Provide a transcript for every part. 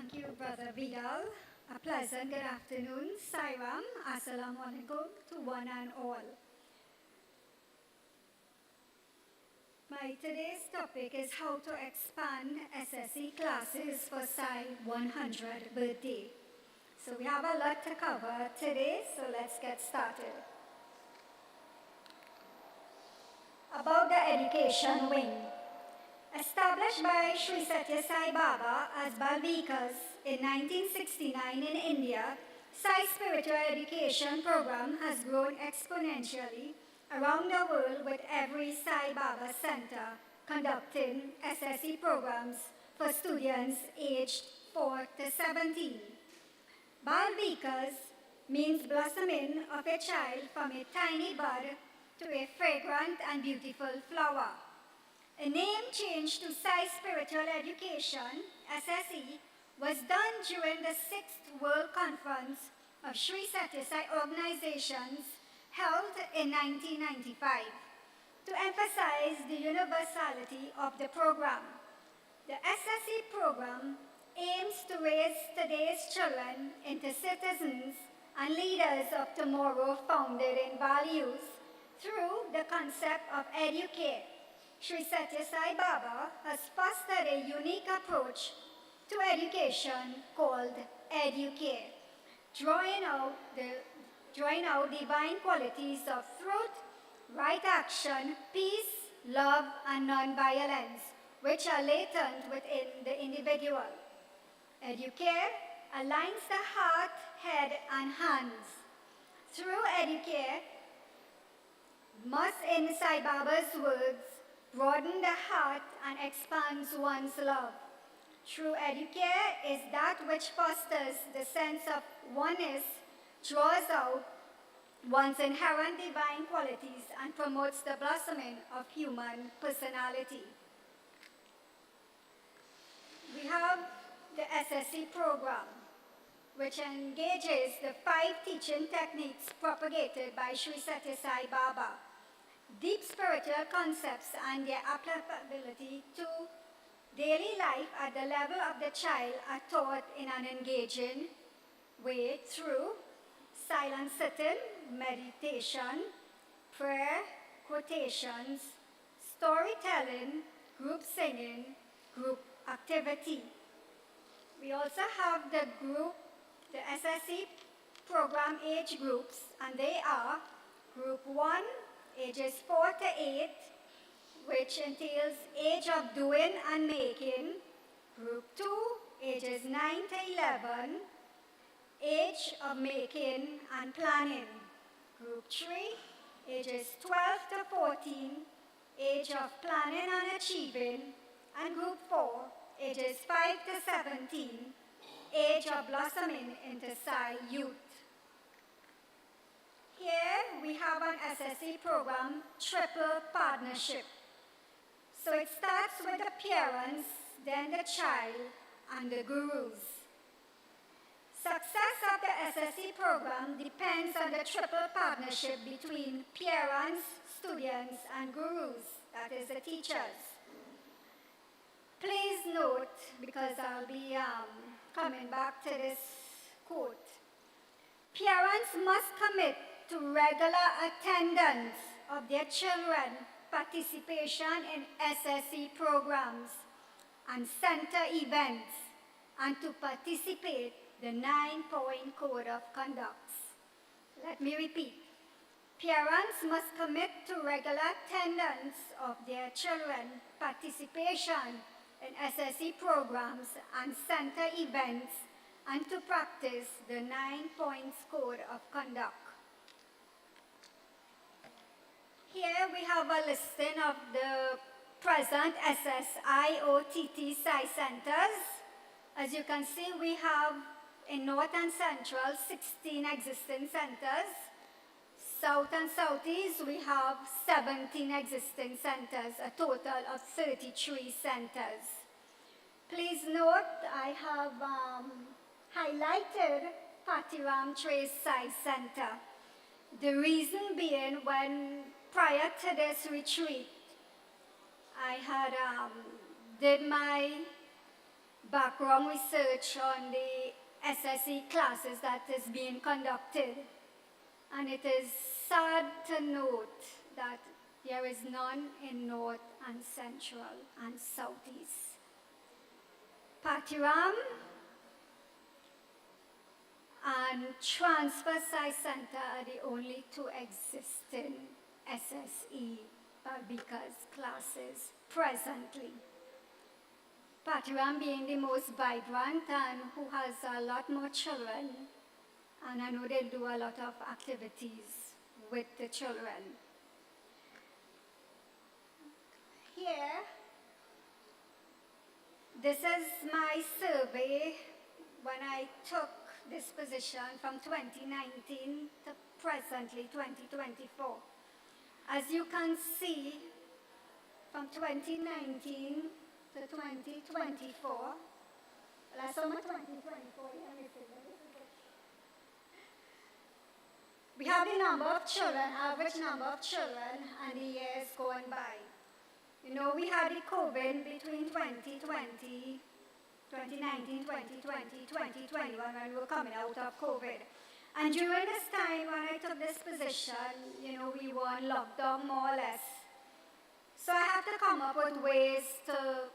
Thank you, Brother Vidal. A pleasant good afternoon, Sairam, Assalamu alaikum to one and all. My today's topic is how to expand SSE classes for Sai 100 birthday. So we have a lot to cover today, so let's get started. About the education wing. Established by Sri Sessiott Sai Baba as Balvikas in 1969 in India, Sai Spiritual Education Program has grown exponentially around the world with every Sai Baba Center conducting SSE programs for students aged 4 to 17. Balvikas means blossoming of a child from a tiny bud to a fragrant and beautiful flower. A name change to Sai Spiritual Education, SSE, was done during the 6th World Conference of Sri Sessiott Sai organizations held in 1995 to emphasize the universality of the program. The SSE program aims to raise today's children into citizens and leaders of tomorrow founded in values through the concept of educate. Sri Sessiott Sai Baba has fostered a unique approach to education called educate, drawing out divine qualities of truth, right action, peace, love, and non-violence, which are latent within the individual. Educate aligns the heart, head, and hands. Through educate, must in Sai Baba's words, broaden the heart and expands one's love. True educate is that which fosters the sense of oneness, draws out one's inherent divine qualities, and promotes the blossoming of human personality. We have the SSE program, which engages the 5 teaching techniques propagated by Sri Sessiott Sai Baba. Deep spiritual concepts and their applicability to daily life at the level of the child are taught in an engaging way through silent sitting, meditation, prayer, quotations, storytelling, group singing, group activity. We also have the SSE program age groups, and they are Group 1, ages 4 to 8, which entails age of doing and making. Group 2, ages 9 to 11, age of making and planning. Group 3, ages 12 to 14, age of planning and achieving. And Group 4, ages 5 to 17, age of blossoming into Sai youth. Here we have an SSE program, triple partnership. So it starts with the parents, then the child, and the gurus. Success of the SSE program depends on the triple partnership between parents, students, and gurus, that is the teachers. Please note, because I'll be coming back to this quote, parents must commit to regular attendance of their children, participation in SSE programs and center events, and to participate the 9-point code of conduct. Let me repeat. Parents must commit to regular attendance of their children, participation in SSE programs and center events, and to practice the 9-point code of conduct. Here we have a listing of the present SSIOTT Sai centers. As you can see, we have in North and Central 16 existing centers. South and Southeast, we have 17 existing centers, a total of 33 centers. Please note, I have highlighted Patiram Trace Sai Center. The reason being, prior to this retreat, I had did my background research on the SSE classes that is being conducted. And it is sad to note that there is none in North and Central and Southeast. Patiram and Transfer Science Center are the only two existing SSE Balbika's classes presently. Patiram being the most vibrant and who has a lot more children, and I know they do a lot of activities with the children. Here, this is my survey when I took this position from 2019 to presently 2024. As you can see, from 2019 to 2024, well, I saw my 2024, we have the number of children, average number of children, and the years going by. You know, we had the COVID between 2020, 2019, 2020, 2021, when we were coming out of COVID. And during this time, when I took this position, you know, we were in lockdown more or less. So I had to come up with ways to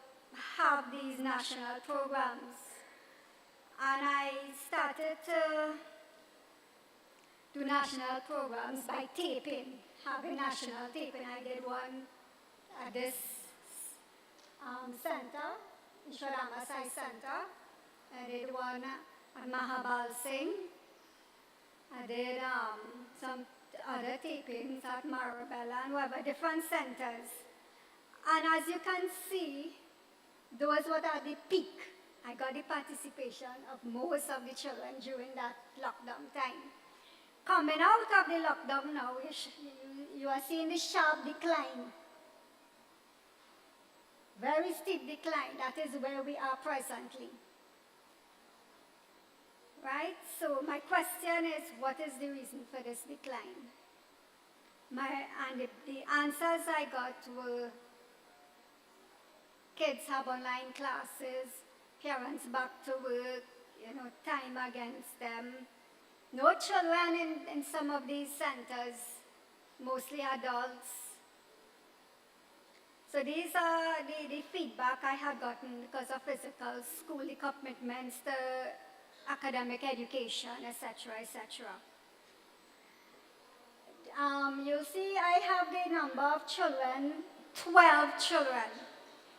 have these national programs. And I started to do national programs by taping, having national taping. I did one at this center, Ishwarama Sai Center. I did one at Mahabal Singh. I did some other tapings at Marabella and whatever, different centers. And as you can see, those were at the peak. I got the participation of most of the children during that lockdown time. Coming out of the lockdown now, you are seeing the sharp decline. Very steep decline. That is where we are presently. Right? So my question is, what is the reason for this decline? The answers I got were kids have online classes, parents back to work, you know, time against them. No children in some of these centers, mostly adults. So these are the feedback I had gotten because of physical school commitments, the academic education, etc., etc. You'll see I have the number of children, 12 children.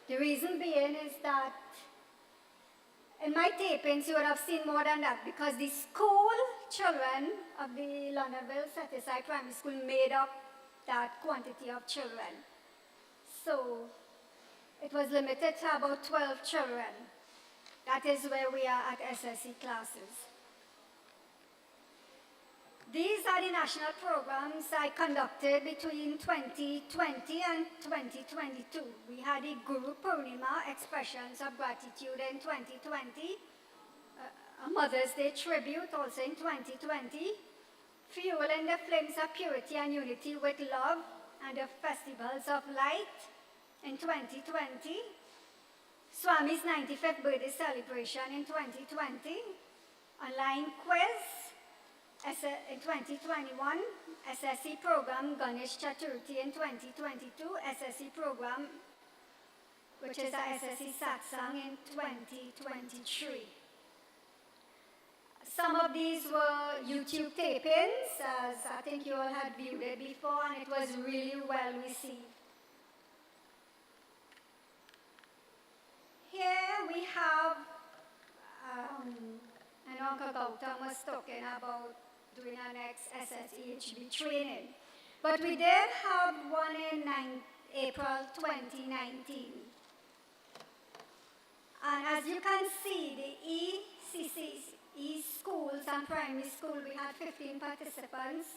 The reason being is that in my tapings you would have seen more than that because the school children of the Londonville Set-Aside Primary School made up that quantity of children. So it was limited to about 12 children. That is where we are at SSE classes. These are the national programs I conducted between 2020 and 2022. We had a Guru Purnima, Expressions of Gratitude in 2020, a Mother's Day tribute also in 2020, Fueling the Flames of Purity and Unity with Love and the Festivals of Light in 2020, Swami's 95th birthday celebration in 2020, online quiz in 2021, SSE program Ganesh Chaturthi in 2022, SSE program which is a SSE Satsang in 2023. Some of these were YouTube tapings, as I think you all had viewed it before, and it was really well received. Here we have, and Uncle Gautam was talking about doing our next SSEHB training. But we did have one in April 2019. And as you can see, the ECCE schools and primary school, we had 15 participants.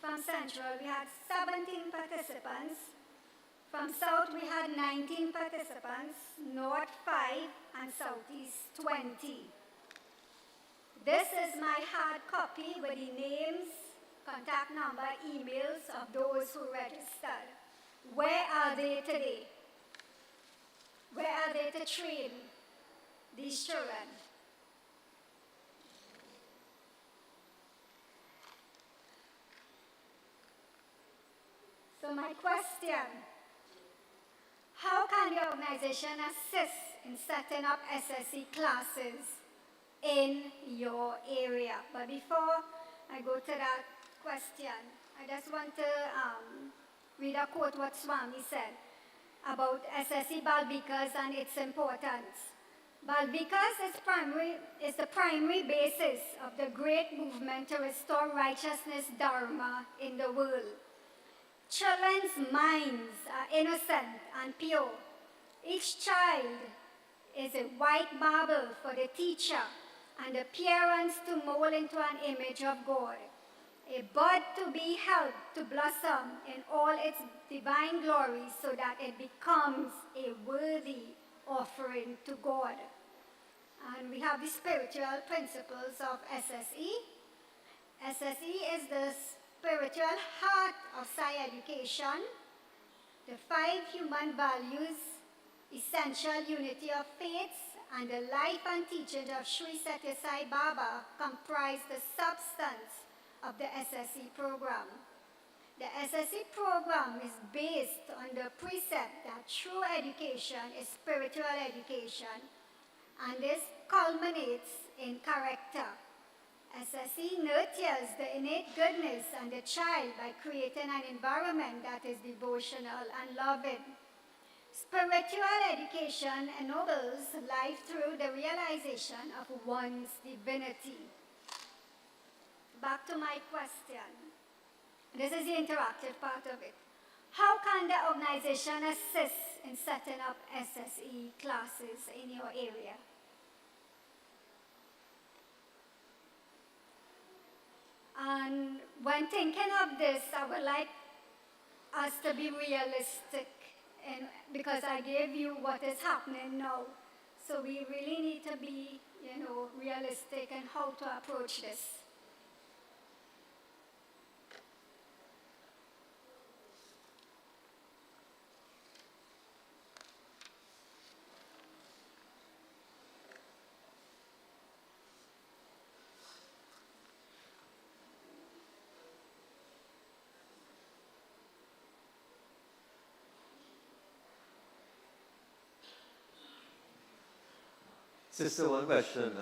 From Central, we had 17 participants. From South, we had 19 participants, North 5, and Southeast 20. This is my hard copy with the names, contact number, emails of those who registered. Where are they today? Where are they to train? these children. So my question, how can the organization assist in setting up SSE classes in your area? But before I go to that question, I just want to read a quote what Swami said about SSE Balvikas and its importance. Balvikas is the primary basis of the great movement to restore righteousness dharma in the world. Children's minds are innocent and pure. Each child is a white marble for the teacher and the parents to mold into an image of God. A bud to be helped to blossom in all its divine glory so that it becomes a worthy offering to God. And we have the spiritual principles of SSE. SSE is the spiritual heart of Sai education, the 5 human values, essential unity of faiths, and the life and teachings of Sssiott Sai Baba comprise the substance of the SSE program. The SSE program is based on the precept that true education is spiritual education, and this culminates in character. SSE nurtures the innate goodness in the child by creating an environment that is devotional and loving. Spiritual education ennobles life through the realization of one's divinity. Back to my question. This is the interactive part of it. How can the organization assist in setting up SSE classes in your area? And when thinking of this, I would like us to be realistic, because I gave you what is happening now. So we really need to be, realistic in how to approach this. Sister, one question.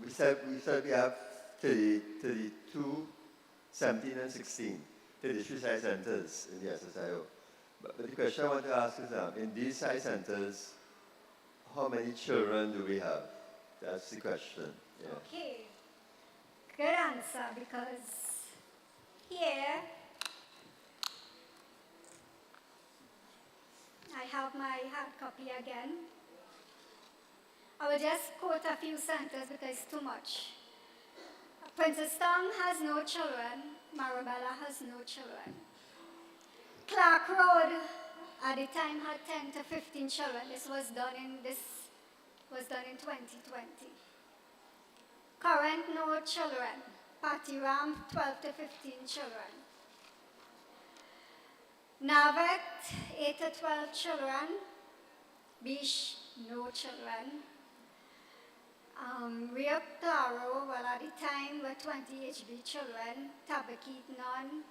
We said we have 32, 17, and 16, 33 science centers in the SSIO. But the question I want to ask is, in these science centers, how many children do we have? That's the question. Yeah. Okay. Good answer, because here I have my hard copy again. I will just quote a few sentences because it's too much. Princess Tong has no children. Marabella has no children. Clark Road at the time had 10 to 15 children. This was done in 2020. Current, no children. Patiram, 12 to 15 children. Navet, 8 to 12 children. Bish, no children. Rio Claro, well at the time were 20 HB children. Tabakit, none.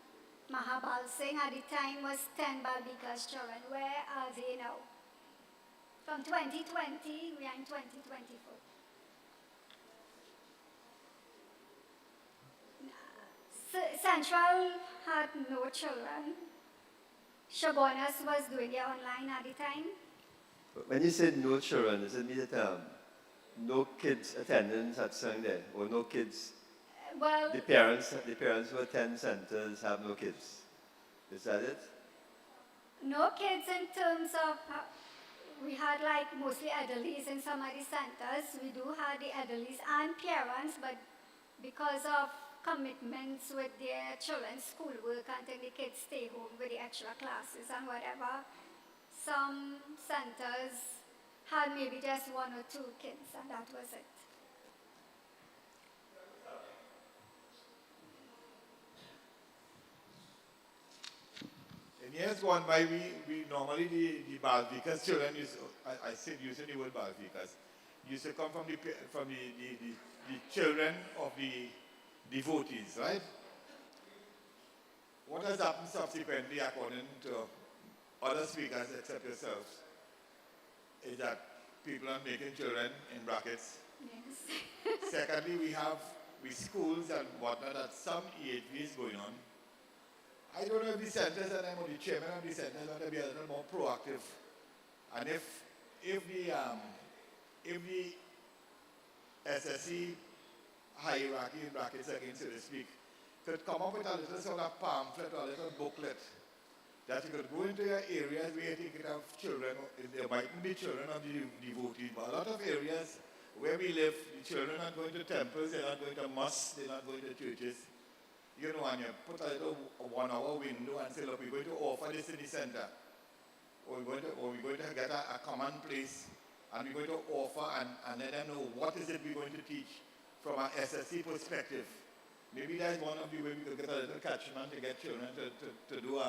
Mahabal Singh at the time was 10 Balvikas children. Where are they now? From 2020, we are in 2024. Central had no children. Shogunas was doing it online at the time. But when you said no children, does it mean that no kids attending satsang there, or no kids? Well, the parents who attend centers have no kids. Is that it? No kids in terms of, we had like mostly elderlies in some of the centers. We do have the elderlies and parents, but because of commitments with their children's schoolwork until the kids stay home with the extra classes and whatever, some centers had maybe just 1 or 2 kids, and that was it. In years gone by, we normally the Balvikas children used, I said using the word Balvikas, used to come from the children of the devotees, right? What has happened subsequently, according to other speakers except yourselves, is that people are making children in brackets. Yes. Secondly, we schools and whatnot that some EHV is going on. I don't know if the centers and I'm the chairman of the centers want to be a little more proactive. And if the SSC hierarchy in brackets again, so to speak, could come up with a little sort of pamphlet or a little booklet that you could go into your areas where you think you have children, there mightn't be children of the devotees, but a lot of areas where we live, the children are going to temples, they're not going to mosques, they're not going to churches. You know, and you put a little 1 hour window and say, look, we're going to offer this in the center. Or we're going to get a common place and we're going to offer and let them know what is it we're going to teach from an SSC perspective. Maybe that's one of the ways we could get a little catchment to get children to do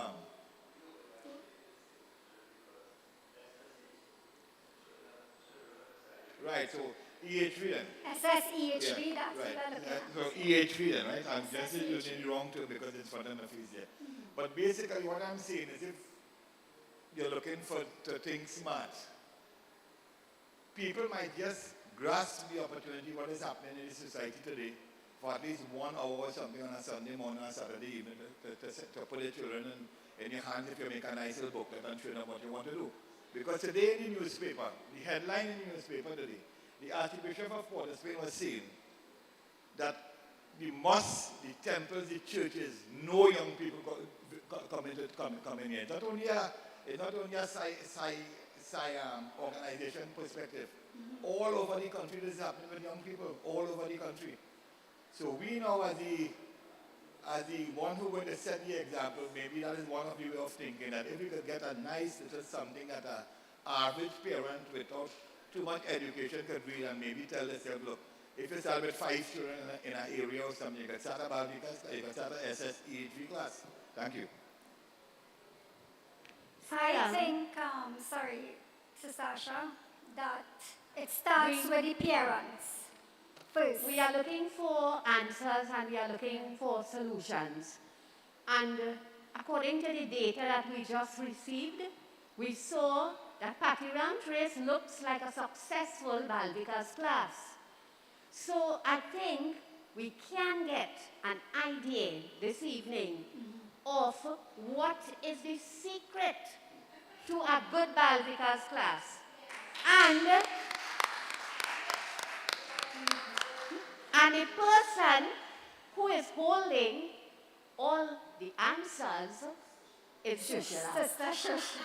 Right, so EHV then. SSEHV, Yeah, that's right. development. So EHV then, right? I'm just using the wrong term because it's front end of fees here. But basically what I'm saying is if you're looking to think smart, people might just grasp the opportunity what is happening in the society today for at least 1 hour or something on a Sunday morning or Saturday evening to put their children in your hands if you make a nice little booklet and show them what you want to do. Because today in the newspaper, the headline in the newspaper today, the Archbishop of Port of Spain was saying that the mosques, the temples, the churches, no young people come in here. It's not only a organization perspective. All over the country this is happening with young people, all over the country. So we know as the one who going to set the example, maybe that is one of the way of thinking that if we could get a nice little something that an average parent without too much education could read and maybe tell themselves, look, if you start with 5 children in an area or something, you could start a Balvikas, you could start an SSEHV class. Thank you. I think, sorry, Sasha, that it starts with the parents first. We are looking for answers and we are looking for solutions. And according to the data that we just received, we saw that Patiram Trace looks like a successful Balvikas class. So I think we can get an idea this evening of what is the secret to a good Balvikas class. And a person who is holding all the answers is Sssiott. Sister Shush.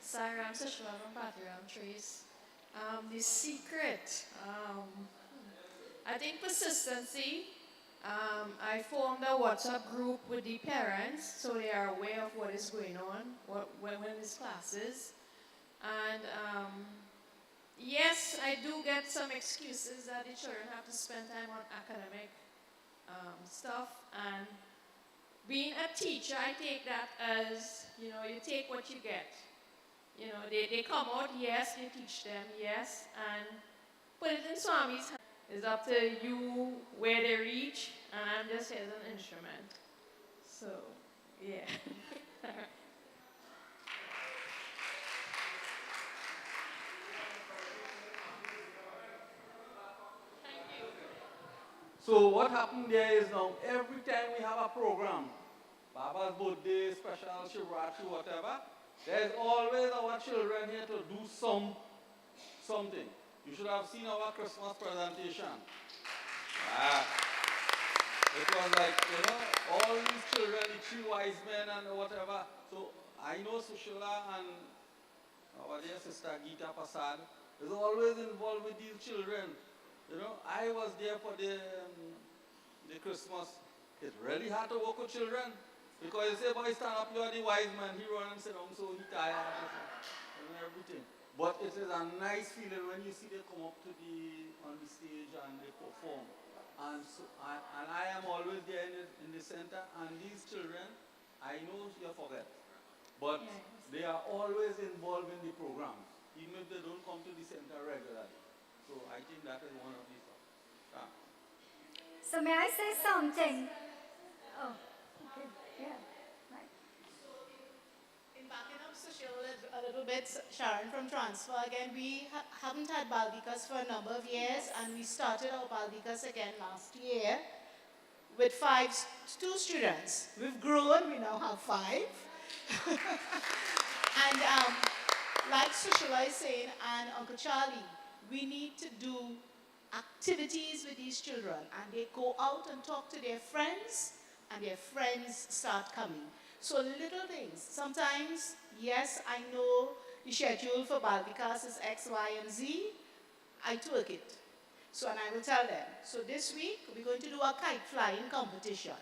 Sarah, I'm Sessiott from Patiram Trace. The secret, I think persistency. I formed a WhatsApp group with the parents so they are aware of what is going on, when this class is. And yes, I do get some excuses that the children have to spend time on academic stuff. And being a teacher, I take that as, you take what you get. They come out, yes, you teach them, yes, and put it in Swami's hands. It's up to you where they reach, and I'm just here as an instrument. So, yeah. So what happened there is now, every time we have a program, Baba's birthday, special, Shivratri, whatever, there's always our children here to do something. You should have seen our Christmas presentation. It was like, all these children, the 3 wise men and whatever. So I know Sushila and our dear sister Geeta Prasad is always involved with these children. I was there for the Christmas. It's really hard to work with children because you say, boy, stand up, you are the wise man. He run and sit down, so he tired and everything. But it is a nice feeling when you see them come up on the stage and they perform. And I am always there in the center, and these children, I know you forget, but they are always involved in the programs, even if they don't come to the center regularly. So I think that is one of the stuff. Yeah. So may I say something? Oh, okay. Yeah. Right. In backing up Sessiott a little bit, Sharon from Transfer again, we haven't had Baldikas for a number of years, and we started our Baldikas again last year with two students. We've grown, we now have 5. And like Sushila is saying, and Uncle Charlie, we need to do activities with these children, and they go out and talk to their friends, and their friends start coming. So little things. Sometimes, yes, I know the schedule for Baldikas is X, Y, and Z. I twerk it. So, and I will tell them. So this week, we're going to do a kite flying competition.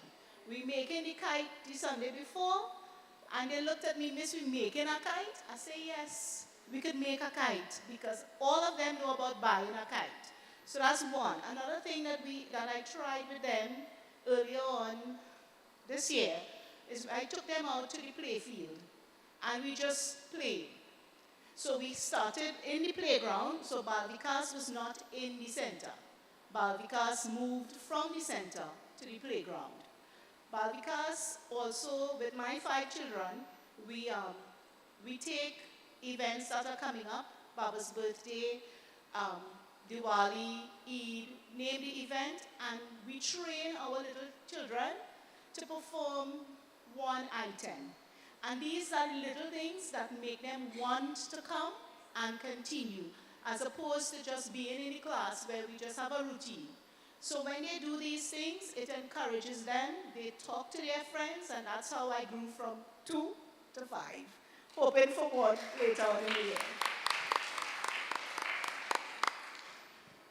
We're making the kite the Sunday before, and they looked at me, Miss, we making a kite? I say, yes, we could make a kite, because all of them know about buying a kite. So that's one. Another thing that I tried with them earlier on this year is I took them out to the play field, and we just played. So we started in the playground, so Baldikas was not in the center. Baldikas moved from the center to the playground. Baldikas also, with my 5 children, we take events that are coming up, Baba's birthday, Diwali, Eid, name the event, and we train our little children to perform one item. And these are little things that make them want to come and continue, as opposed to just being in the class where we just have a routine. So when they do these things, it encourages them, they talk to their friends, and that's how I grew from 2 to 5, hoping for more later on in the year.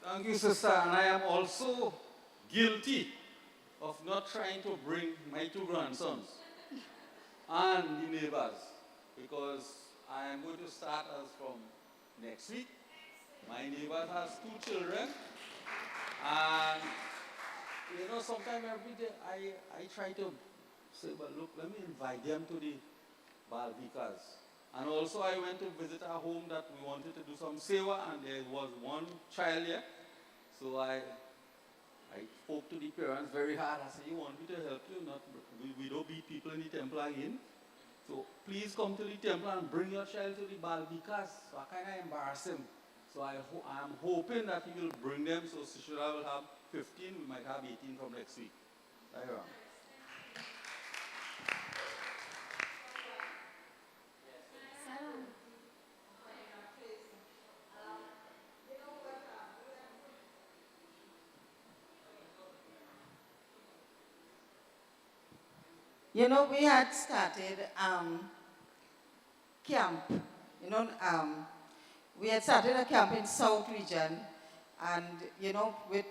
Thank you, sister. And I am also guilty of not trying to bring my 2 grandsons and the neighbors, because I am going to start as from next week. My neighbor has 2 children, and sometimes every day I try to say, well, look, let me invite them to the Baldikas. And also I went to visit a home that we wanted to do some seva, and there was one child here. So I spoke to the parents very hard. I said, you want me to help you? We don't beat people in the temple again. So please come to the temple and bring your child to the Baldikas. So I kind of embarrass him. So I'm hoping that he will bring them. So Sishura will have 15. We might have 18 from next week. Right around. You know, we had started camp. We had started a camp in South Region, and with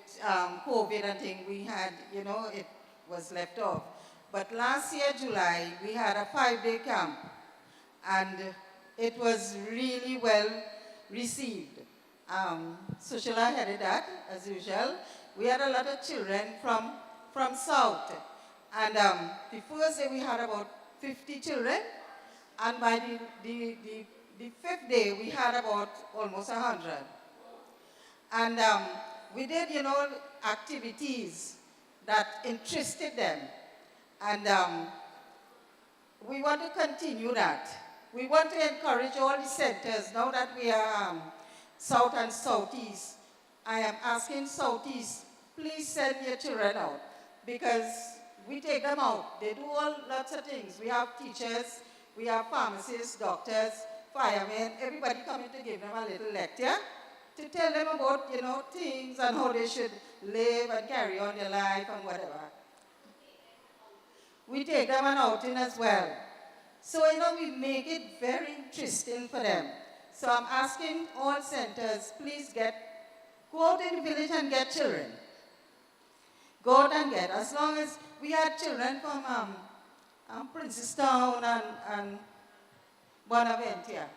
COVID and thing, we had, it was left off. But last year, July, we had a 5-day camp, and it was really well received. Sushila headed that, as usual. We had a lot of children from South. And the first day we had about 50 children, and by the 5th day we had about almost 100. And we did, activities that interested them. And we want to continue that. We want to encourage all the centers, now that we are South and Southeast. I am asking Southeast, please send your children out, because we take them out. They do lots of things. We have teachers, we have pharmacists, doctors, firemen, everybody coming to give them a little lecture to tell them about, things and how they should live and carry on their life and whatever. We take them an outing as well. So, we make it very interesting for them. So I'm asking all centers, please go out in the village and get children. Go out and get, as long as we had children from Princestown and Bonaventure.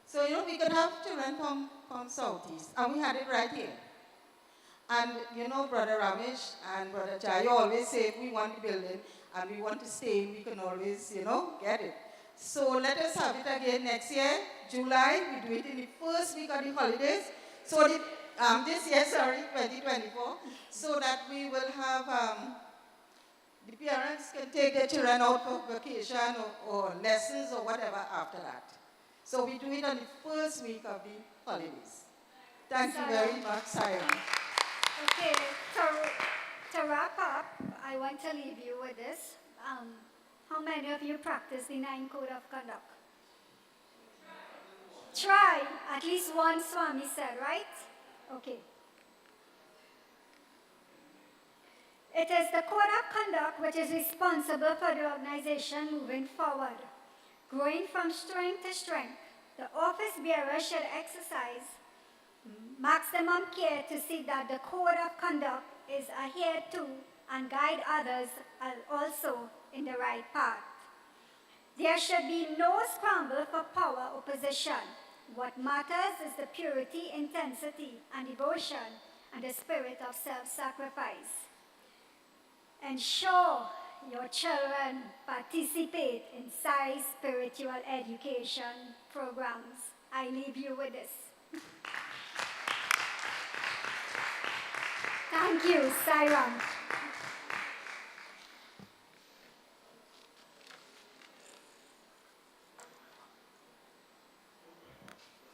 So, we could have children from Southeast, and we had it right here. And you know, Brother Ramesh and Brother Jai always say if we want the building and we want to stay, we can always, you know, get it. So let us have it again next year, July. We do it in the first week of the holidays. So this year, sorry, 2024, so that we will have, the parents can take their children out for vacation or lessons or whatever after that. So we do it on the first week of the holidays. Thank you very much, Siren. Okay, to wrap up, I want to leave you with this. How many of you practice the 9 Code of Conduct? Try. At least one Swami said, right? Okay. It is the Code of Conduct which is responsible for the organization moving forward. Growing from strength to strength, the office bearer should exercise maximum care to see that the Code of Conduct is adhered to and guide others also in the right path. There should be no scramble for power or position. What matters is the purity, intensity, and devotion, and the spirit of self-sacrifice. Ensure your children participate in SAI spiritual education programs. I leave you with this. Thank you, Sairam.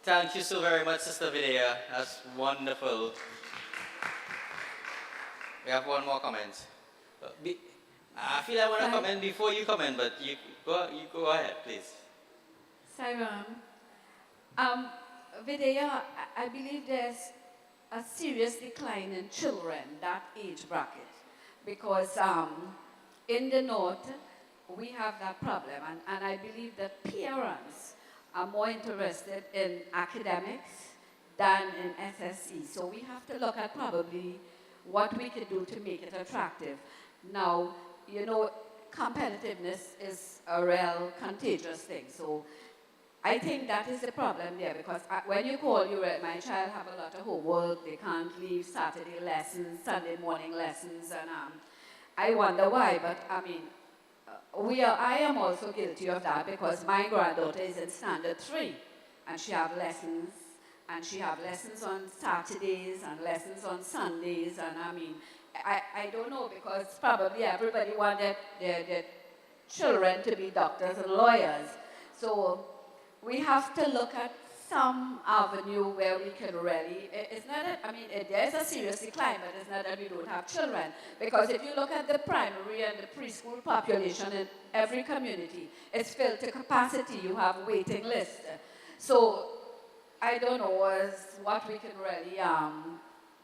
Thank you so very much, Sister Vidya. That's wonderful. We have one more comment. I feel I want to comment before you comment, but you go ahead, please. Sairam, Vidya, I believe there's a serious decline in children, that age bracket, because in the north, we have that problem, and I believe that parents are more interested in academics than in SSE. So we have to look at probably what we can do to make it attractive. Now, you know, competitiveness is a real contagious thing. So I think that is the problem there, because when you call, my child have a lot of homework, they can't leave Saturday lessons, Sunday morning lessons, and I wonder why, but I mean, I am also guilty of that, because my granddaughter is in standard 3, and she have lessons on Saturdays and lessons on Sundays, and I mean, I don't know, because probably everybody wanted their children to be doctors and lawyers. So we have to look at some avenue where we can really, it's not that, I mean, there's a serious decline, but it's not that we don't have children. Because if you look at the primary and the preschool population in every community, it's filled to capacity. You have waiting lists. So I don't know what we can really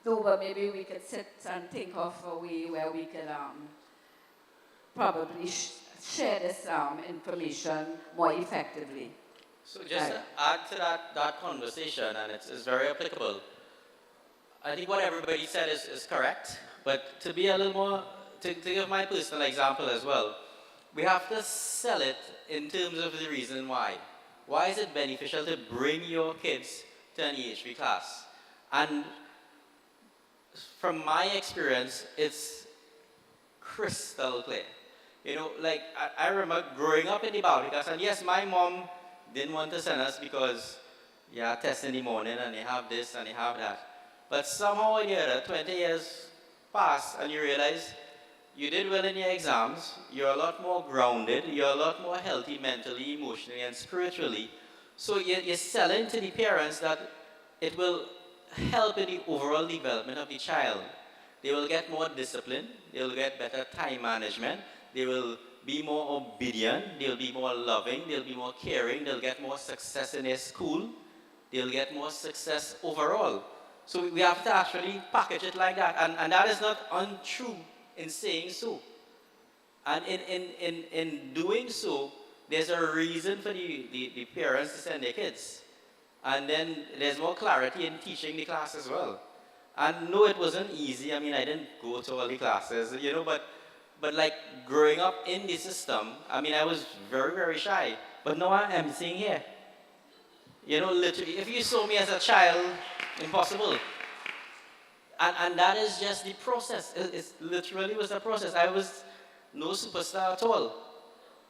do, but maybe we could sit and think of a way where we could probably share this information more effectively. So just to add to that conversation, and it's very applicable, I think what everybody said is correct, but to be a little more, to give my personal example as well, we have to sell it in terms of the reason why. Why is it beneficial to bring your kids to an EHV class? And from my experience, it's crystal clear. You know, like I remember growing up in the Bible class, and yes, my mom didn't want to send us because, yeah, tests in the morning and they have this and they have that. But somehow or the other, 20 years pass and you realize you did well in your exams, you're a lot more grounded, you're a lot more healthy mentally, emotionally, and spiritually. So you're selling to the parents that it will help in the overall development of the child. They will get more discipline, they will get better time management, they will be more obedient, they'll be more loving, they'll be more caring, they'll get more success in their school, they'll get more success overall. So we have to actually package it like that, and that is not untrue in saying so. And in doing so, there's a reason for the parents to send their kids. And then there's more clarity in teaching the class as well. And no, it wasn't easy. I mean, I didn't go to all the classes, you know, but like growing up in the system, I mean, I was very, very shy. But now I'm sitting here. You know, literally, if you saw me as a child, impossible. And that is just the process. It literally was the process. I was no superstar at all.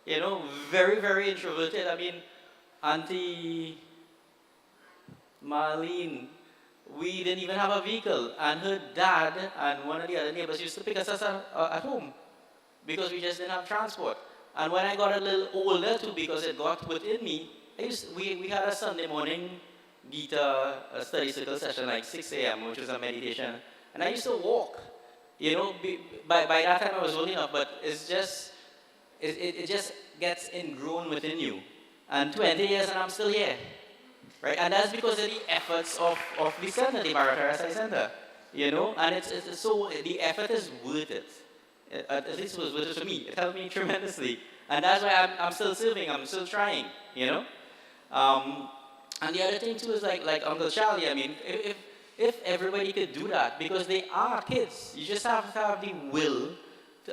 You know, very, very introverted. I mean, Auntie Marlene, we didn't even have a vehicle. And her dad and one of the other neighbors used to pick us up at home because we just didn't have transport. And when I got a little older too, because it got within me, we had a Sunday morning Gita study circle session like 6 a.m., which was a meditation. And I used to walk. You know, by that time I was old enough, but it just gets ingrown within you. And 20 years and I'm still here. Right? And that's because of the efforts of the center, the Maratha SI Center. You know, and it's so, the effort is worth it. At least it was worth it for me. It helped me tremendously. And that's why I'm still serving, I'm still trying, you know? And the other thing too is like Uncle Charlie, I mean, if everybody could do that, because they are kids, you just have to have the will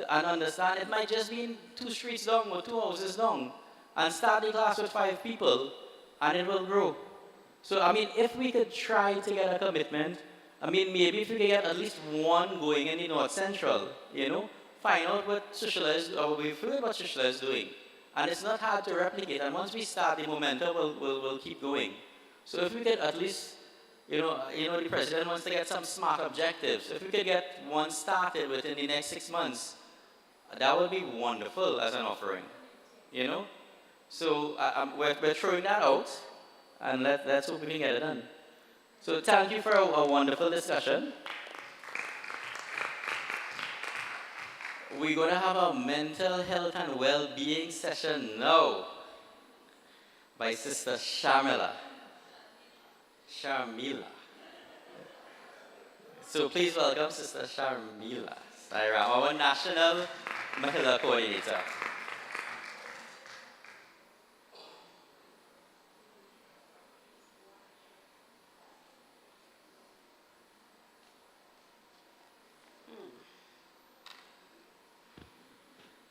and understand it might just be 2 streets long or 2 houses long, and start the class with 5 people, and it will grow. So, I mean, if we could try to get a commitment, I mean, maybe if we could get at least one going in the North Central, you know, find out what Sssiott is, or we've heard what Sssiott is doing. And it's not hard to replicate, and once we start the momentum, we'll keep going. So if we could at least, you know, the president wants to get some smart objectives. If we could get one started within the next 6 months, that would be wonderful as an offering, you know? So we're throwing that out, and let's hope we can get it done. So thank you for a wonderful discussion. We're going to have a mental health and well-being session now by Sister Sharmila. So please welcome Sister Sharmila Sairam, our National Mahila Coordinator.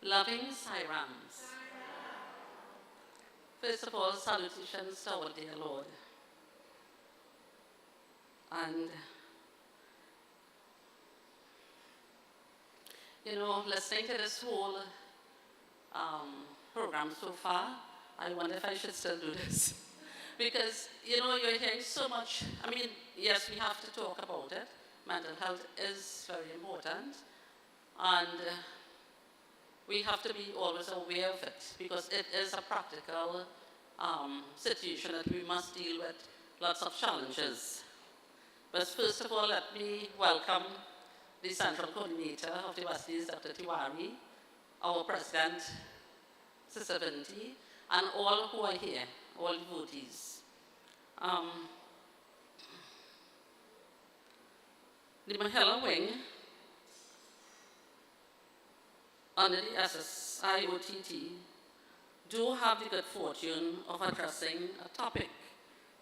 Loving Sairams. First of all, salutations to our dear Lord. And, you know, listening to this whole program so far, I wonder if I should still do this. Because, you know, you're hearing so much. I mean, yes, we have to talk about it. Mental health is very important. And we have to be always aware of it, because it is a practical situation that we must deal with lots of challenges. But first of all, let me welcome the Central Coordinator of the West Indies, Dr. Tiwari, our President, Sister Vinti, and all who are here, all devotees. The Mahila Wing, under the Sssiott, do have the good fortune of addressing a topic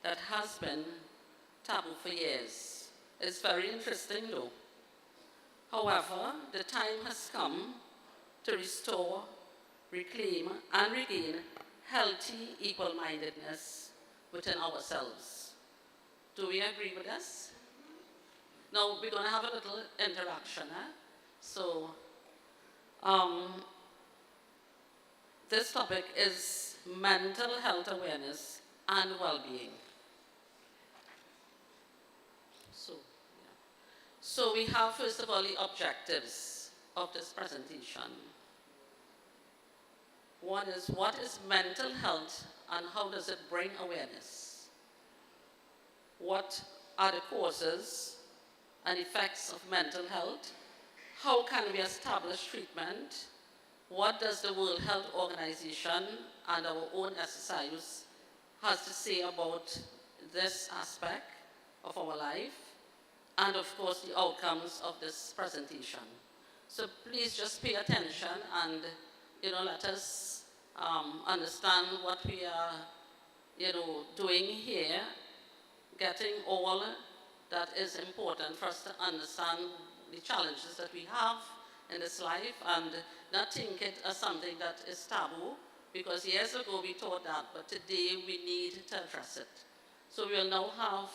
that has been taboo for years. It's very interesting though. However, the time has come to restore, reclaim, and regain healthy equal-mindedness within ourselves. Do we agree with this? Now, we're going to have a little interaction. So, this topic is mental health awareness and well-being. So we have, first of all, the objectives of this presentation. One is, what is mental health and how does it bring awareness? What are the causes and effects of mental health? How can we establish treatment? What does the World Health Organization and our own SSIUs has to say about this aspect of our life? And of course, the outcomes of this presentation. So please just pay attention and, you know, let us understand what we are, you know, doing here, getting all that is important for us to understand the challenges that we have in this life and not think it as something that is taboo, because years ago we thought that, but today we need to address it. So we will now have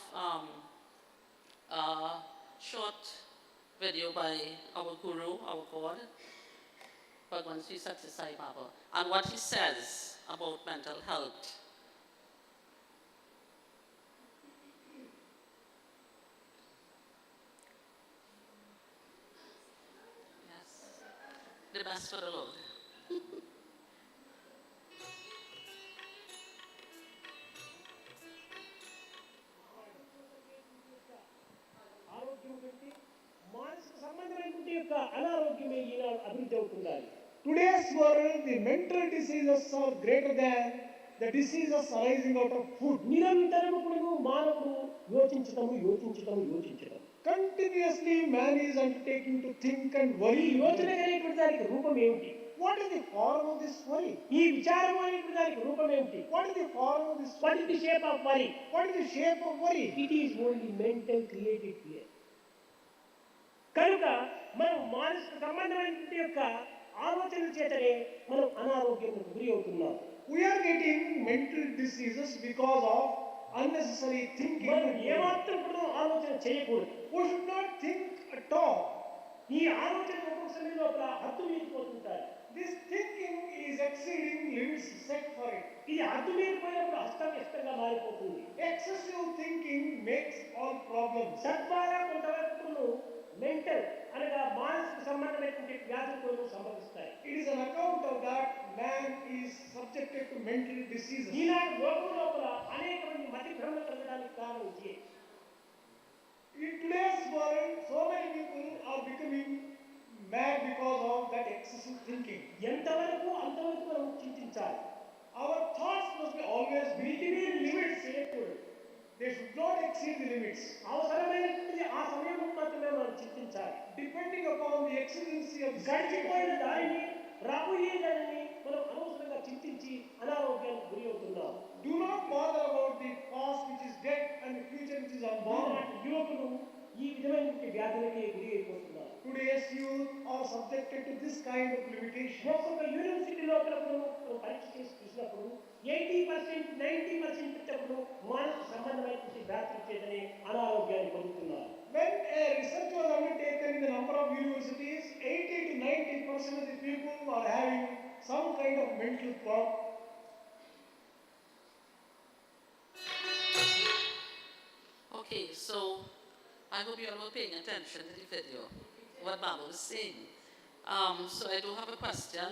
short video by our guru, our God, Bhagwan Sssiott Sai Baba, and what he says about mental health. Yes, the best for the Lord. ఆరోగ్యం కంటే మానసిక సంబంధమైనటువంటి యొక్క అనారోగ్యమే ఈనాడు అభివృద్ధి అవుతున్నది. Today's world, the mental diseases are greater than the diseases arising out of food. నిరంతరము కూడా మానవుడు యోచించడం. Continuously man is undertaking to think and worry. యోచన అనేటువంటి దానికి రూపం ఏమిటి? What is the form of this worry? ఈ విచారం అనేటువంటి దానికి రూపం ఏమిటి? What is the form of this? What is the shape of worry? What is the shape of worry? It is only mental created fear. కనుక మనం మానసిక సంబంధమైనటువంటి యొక్క ఆలోచనల చేతనే మనం అనారోగ్యానికి గురి అవుతున్నాం. We are getting mental diseases because of unnecessary thinking. మనం ఏమాత్రం కూడా ఆలోచన చేయకూడదు. We should not think at all. ఈ ఆలోచన ఒక్కొక్క సమయం లోపల హద్దు మీరిపోతుంటాయి. This thinking is exceeding limits set for it. ఇది హద్దు మీరిపోయినప్పుడు అస్తవ్యస్తంగా మారిపోతుంది. Excessive thinking makes all problems. తద్వారా కొంతవరకు మెంటల్ అనగా మానసిక సంబంధమైనటువంటి వ్యాధులు సంభవిస్తాయి. It is an account of that man is subjected to mental diseases. ఈనాడు లోకం లోపల అనేక మంది మతి భ్రమ కలగడానికి కారణం ఇదే. In today's world, so many people are becoming mad because of that excessive thinking. ఎంతవరకు అంతవరకు మనం చింతించాలి. Our thoughts must be always within limits చేయకూడదు. They should not exceed the limits. అవసరమైనది ఆ సమయం మాత్రమే మనం చింతించాలి. Depending upon the exigency of గడిచిపోయిన దానిని రాబోయే దానిని మనం అనవసరంగా చింతించి అనారోగ్యానికి గురి అవుతున్నాం. Do not bother about the past which is dead and the future which is unborn. యువకులు ఈ విధమైనటువంటి వ్యాధులకి గురి అయిపోతున్నారు. Today's youth are subjected to this kind of limitation. ఒక్కొక్క యూనివర్సిటీ లోపల పరీక్ష చేసి చూసినప్పుడు 80%, 90% పిల్లలు మానసిక సంబంధమైనటువంటి వ్యాధుల చేతనే అనారోగ్యాన్ని పొందుతున్నారు. When a research was undertaken in the number of universities, 80 to 90% of the people are having some kind of mental problem. Okay, so I hope you all were paying attention to the video, what Baba was saying. So I do have a question.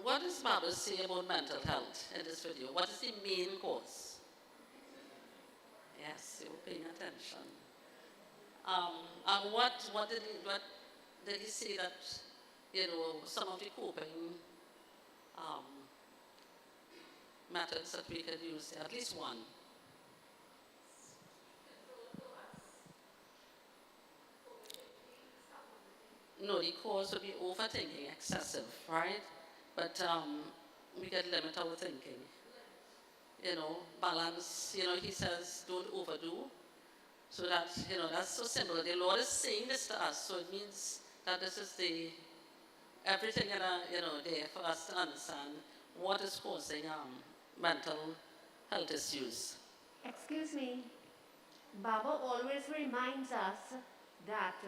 What does Baba say about mental health in this video? What is the main cause? Yes, you were paying attention. And what did he say that, some of the coping methods that we could use, at least one? No, the cause would be overthinking, excessive, right? But we can limit our thinking. Balance, he says, don't overdo. So that, that's so simple. The Lord is saying this to us, so it means that this is everything there for us to understand what is causing mental health issues. Excuse me. Baba always reminds us that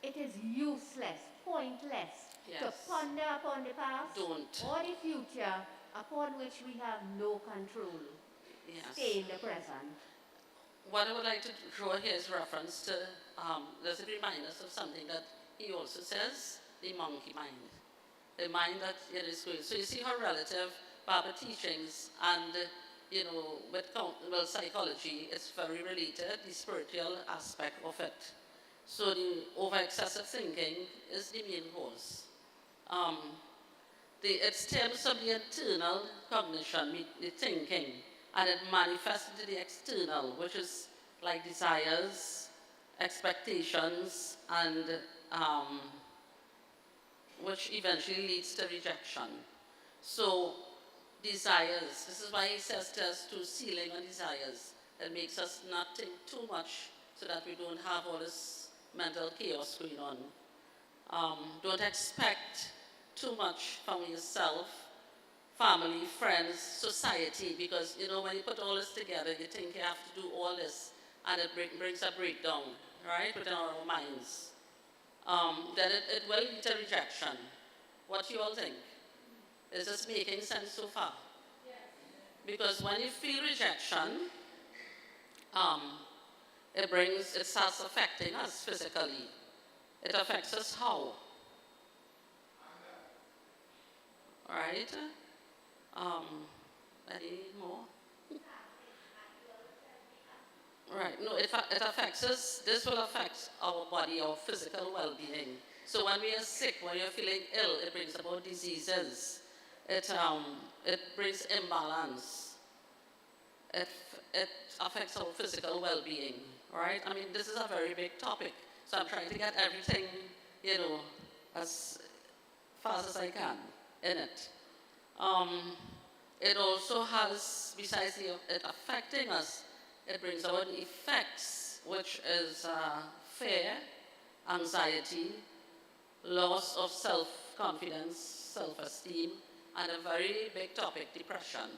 it is useless, pointless to ponder upon the past or the future upon which we have no control. Yes. Stay in the present. What I would like to draw here is reference to, does it remind us of something that he also says, the monkey mind. The mind that is going. So you see how relative Baba teachings and, with psychology, it's very related, the spiritual aspect of it. So the over-excessive thinking is the main cause. It stems from the internal cognition, the thinking, and it manifests into the external, which is like desires, expectations, and which eventually leads to rejection. So desires, this is why he says to us to ceiling on desires. It makes us not think too much so that we don't have all this mental chaos going on. Don't expect too much from yourself, family, friends, society, because when you put all this together, you think you have to do all this, and it brings a breakdown. right, within our minds, then it will lead to rejection. What do you all think? Is this making sense so far? Because when you feel rejection, um, it starts affecting us physically. It affects us how? Right? Um, any more? Right. No, it affects us. This will affect our body, our physical well-being. So when we are sick, when you're feeling ill, it brings about diseases. It brings imbalance. It affects our physical well-being, right? I mean, this is a very big topic. So I'm trying to get everything, as fast as I can in it. It also has, besides it affecting us, it brings about effects, which is fear, anxiety, loss of self-confidence, self-esteem, and a very big topic, depression.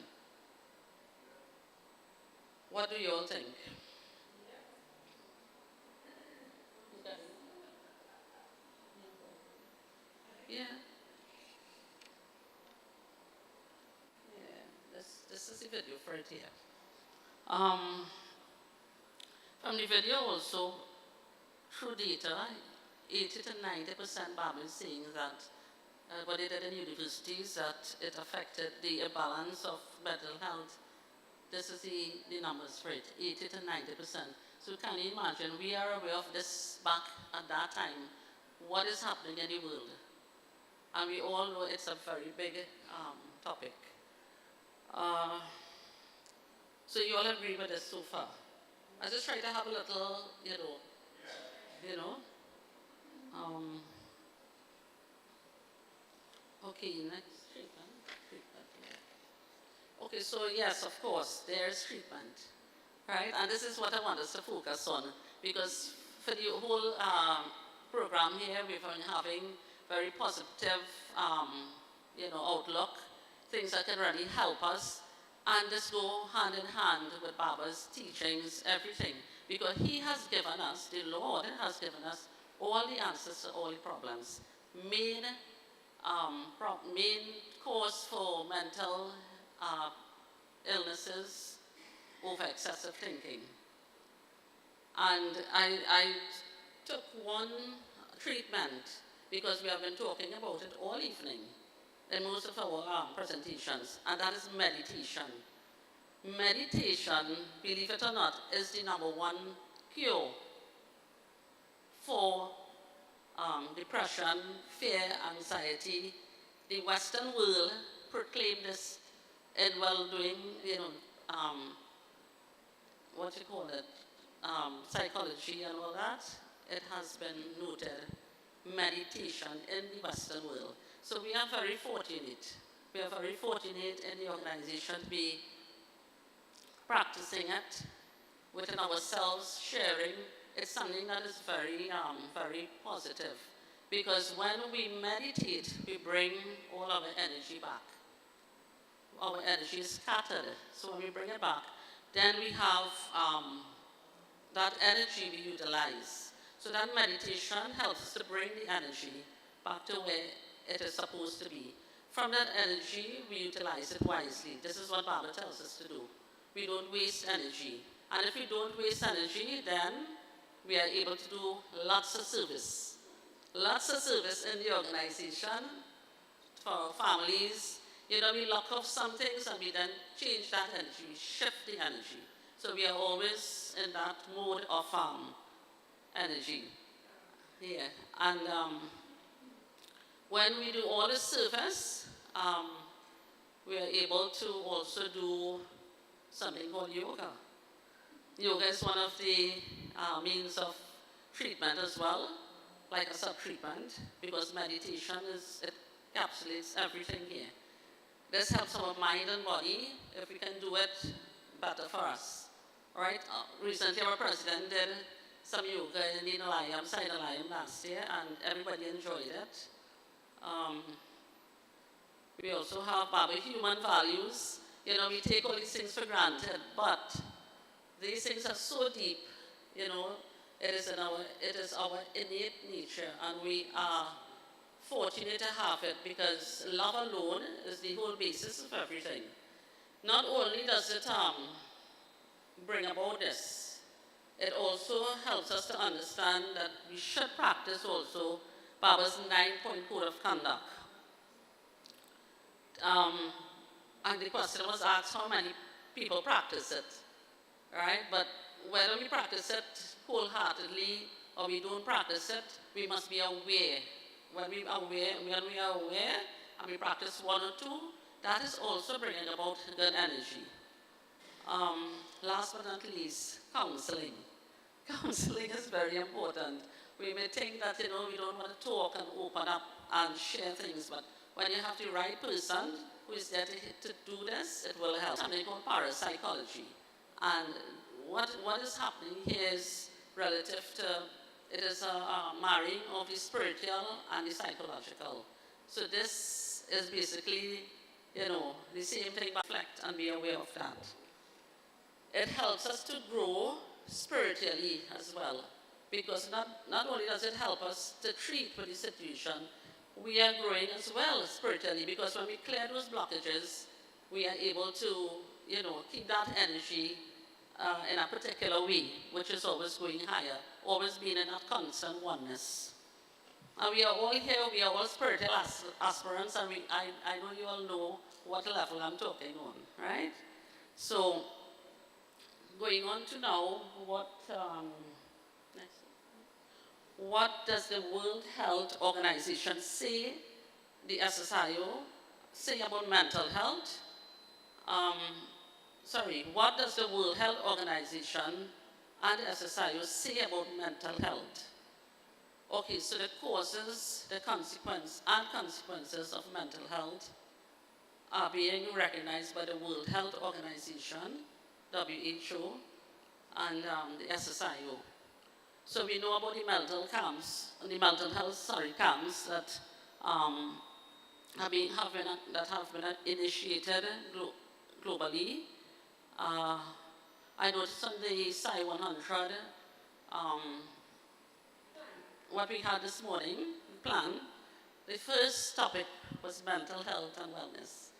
What do you all think? Yeah. Yeah. This is the video for it here. From the video also, through data, 80 to 90% Bible is saying that what they did in universities, that it affected the balance of mental health. This is the numbers for it, 80 to 90%. So can you imagine, we are aware of this back at that time, what is happening in the world. And we all know it's a very big topic. So you all agree with this so far? I just try to have a little, okay, next treatment. Okay, so yes, of course, there's treatment, right? And this is what I want us to focus on, because for the whole program here, we've been having very positive, outlook, things that can really help us, and this go hand in hand with Baba's teachings, everything, because he has given us, the Lord has given us all the answers to all the problems. Main cause for mental illnesses, over excessive thinking. And I took one treatment because we have been talking about it all evening in most of our presentations, and that is meditation. Meditation, believe it or not, is the #1 cure for depression, fear, anxiety. The Western world proclaimed this in well-doing, what you call it, psychology and all that. It has been noted, meditation in the Western world. So we are very fortunate. We are very fortunate in the organization to be practicing it within ourselves, sharing. It's something that is very, very positive. Because when we meditate, we bring all our energy back. Our energy is scattered. So when we bring it back, then we have that energy we utilize. So that meditation helps us to bring the energy back to where it is supposed to be. From that energy, we utilize it wisely. This is what Baba tells us to do. We don't waste energy. And if we don't waste energy, then we are able to do lots of service. Lots of service in the organization for our families. We lock off some things and we then change that energy, we shift the energy. So we are always in that mode of energy. Yeah. And when we do all the service, we are able to also do something called yoga. Yoga is one of the means of treatment as well, like a sub-treatment, because meditation it encapsulates everything here. This helps our mind and body. If we can do it, better for us. Right? Recently, our president did some yoga in the Side last year, and everybody enjoyed it. We also have Baba human values. We take all these things for granted, but these things are so deep, It is our innate nature, and we are fortunate to have it because love alone is the whole basis of everything. Not only does it bring about this, it also helps us to understand that we should practice also Baba's 9-point code of conduct. And the question was asked how many people practice it, right? But whether we practice it wholeheartedly or we don't practice it, we must be aware. When we are aware and we practice one or two, that is also bringing about good energy. Last but not least, counseling. Counseling is very important. We may think that, we don't want to talk and open up and share things, but when you have the right person who is there to do this, it will help. Something called parapsychology. And what is happening here is relative to, it is a marrying of the spiritual and the psychological. So this is basically, the same thing, but reflect and be aware of that. It helps us to grow spiritually as well, because not only does it help us to treat with the situation, we are growing as well spiritually, because when we clear those blockages, we are able to, keep that energy in a particular way, which is always going higher, always being in that constant oneness. And we are all here, we are all spiritual aspirants, and I know you all know what level I'm talking on, right? So, going on to now, what does the World Health Organization say, the SSIO, say about mental health? What does the World Health Organization and the SSIO say about mental health? Okay, so the causes, the consequences of mental health are being recognized by the World Health Organization, WHO, and the SSIO. So we know about the mental health camps that have been initiated globally. I noticed on the Sci 100, what we had this morning, plan, the first topic was mental health and wellness.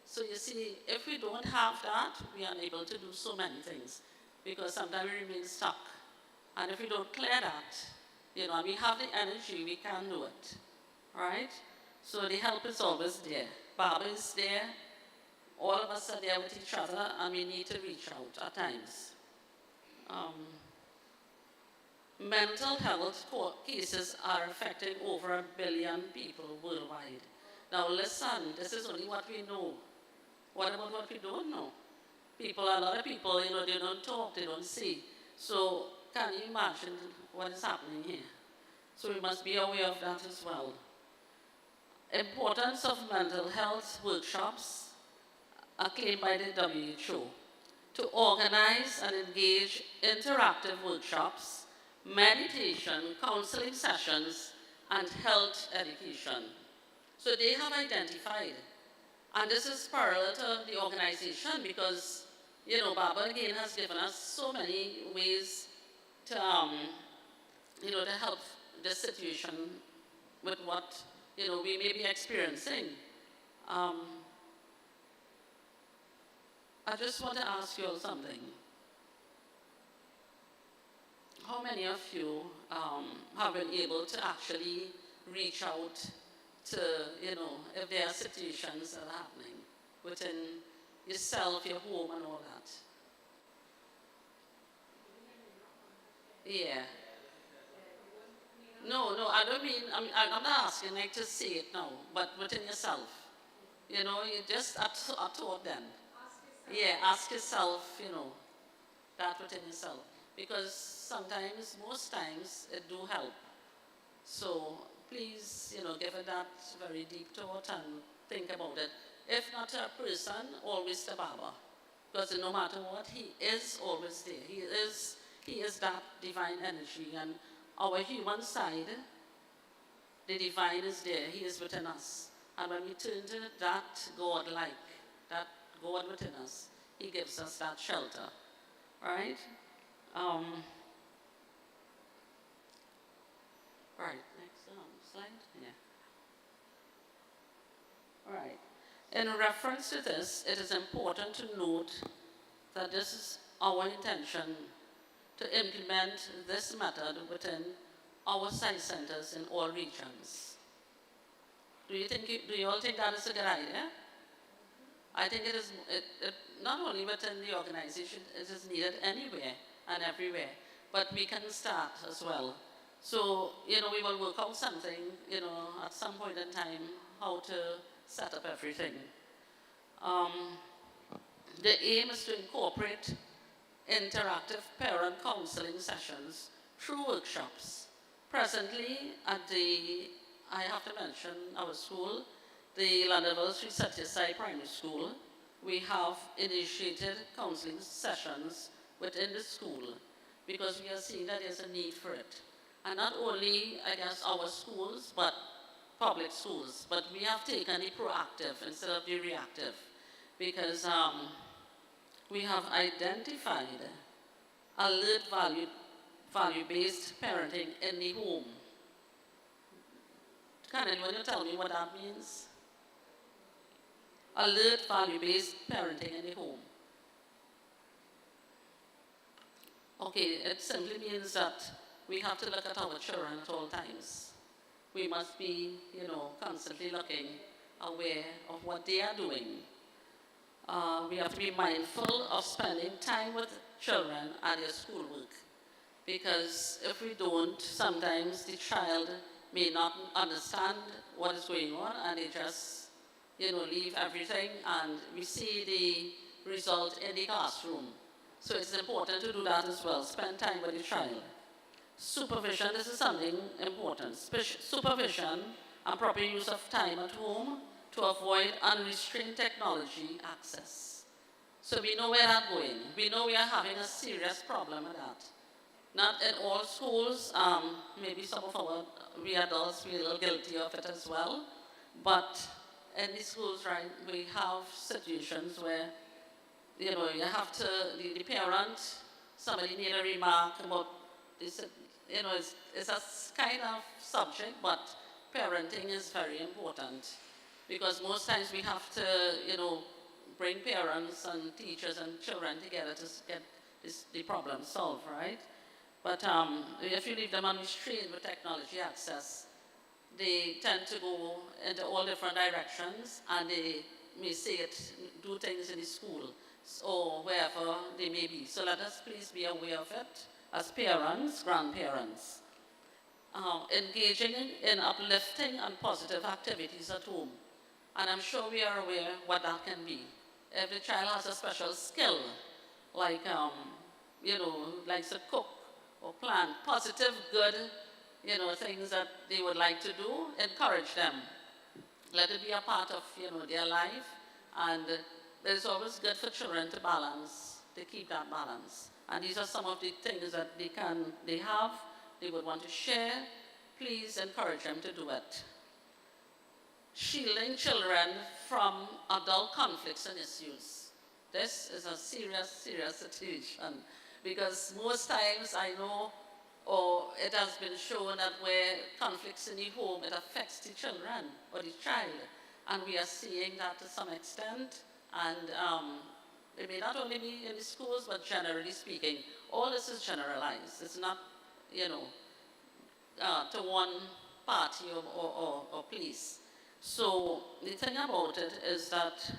So you see, if we don't have that, we are unable to do so many things, because sometimes we remain stuck. And if we don't clear that, and we have the energy, we can do it, right? So the help is always there. Baba is there. All of us are there with each other, and we need to reach out at times. Mental health cases are affecting over 1 billion people worldwide. Now listen, this is only what we know. What about what we don't know? A lot of people, they don't talk, they don't see. So can you imagine what is happening here? So we must be aware of that as well. Importance of mental health workshops are claimed by the WHO to organize and engage interactive workshops, meditation, counseling sessions, and health education. So they have identified, and this is parallel to the organization, because, Baba again has given us so many ways to, to help this situation with what, we may be experiencing. I just want to ask you all something. How many of you have been able to actually reach out to, if there are situations that are happening within yourself, your home, and all that? Yeah. No, I don't mean, I'm not asking like to say it now, but within yourself. You just a thought then. Yeah, ask yourself, that within yourself. Because sometimes, most times, it do help. So please, give it that very deep thought and think about it. If not to a person, always to Baba. Because no matter what, he is always there. He is that divine energy. And our human side, the divine is there. He is within us. And when we turn to that God-like, that God within us, he gives us that shelter. Right? Right, next slide. Yeah. All right. In reference to this, it is important to note that this is our intention to implement this method within our site centers in all regions. Do you all think that is a good idea? I think it is, not only within the organization, it is needed anywhere and everywhere, but we can start as well. So, we will work out something, at some point in time, how to set up everything. The aim is to incorporate interactive parent counseling sessions through workshops. Presently, I have to mention our school, the Londonville Sssiott Primary School, we have initiated counseling sessions within the school because we are seeing that there's a need for it. And not only, I guess, our schools, but public schools, but we have taken the proactive instead of the reactive because we have identified alert value-based parenting in the home. Can anyone tell me what that means? Alert value-based parenting in the home. Okay, it simply means that we have to look at our children at all times. We must be, constantly looking, aware of what they are doing. We have to be mindful of spending time with children at their schoolwork. Because if we don't, sometimes the child may not understand what is going on and they just, leave everything and we see the result in the classroom. So it's important to do that as well, spend time with the child. Supervision, this is something important. Supervision and proper use of time at home to avoid unrestrained technology access. So we know where that's going. We know we are having a serious problem with that. Not in all schools, maybe some of we adults, we're a little guilty of it as well. But in the schools, right, we have situations where, you have to, the parent, somebody made a remark about this, it's a kind of subject, but parenting is very important. Because most times we have to, bring parents and teachers and children together to get the problem solved, right? But if you leave them unrestrained with technology access, they tend to go into all different directions and they may do things in the school or wherever they may be. So let us please be aware of it as parents, grandparents. Engaging in uplifting and positive activities at home. And I'm sure we are aware what that can be. Every child has a special skill, like, likes to cook or plant positive, good, things that they would like to do, encourage them. Let it be a part of, their life. And it's always good for children to balance, to keep that balance. And these are some of the things that they would want to share. Please encourage them to do it. Shielding children from adult conflicts and issues. This is a serious, serious situation because most times I know, or it has been shown that where conflicts in the home, it affects the children or the child. And we are seeing that to some extent. And it may not only be in the schools, but generally speaking, all this is generalized. It's not, to one party or place. So the thing about it is that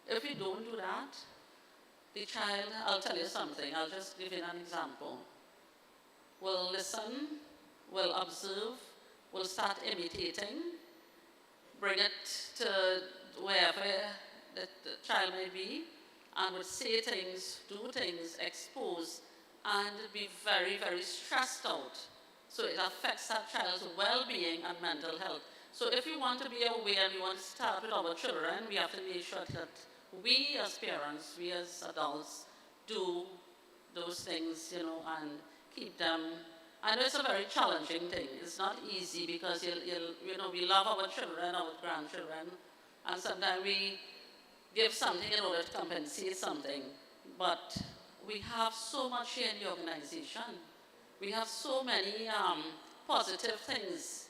if you don't do that, the child, I'll tell you something, I'll just give you an example, will listen, will observe, will start imitating, bring it to wherever the child may be, and would say things, do things, expose, and be very, very stressed out. So it affects that child's well-being and mental health. So if we want to be aware and we want to start with our children, we have to make sure that we as parents, we as adults, do those things, and keep them. I know it's a very challenging thing. It's not easy because, we love our children, our grandchildren, and sometimes we give something in order to compensate something. But we have so much here in the organization. We have so many positive things,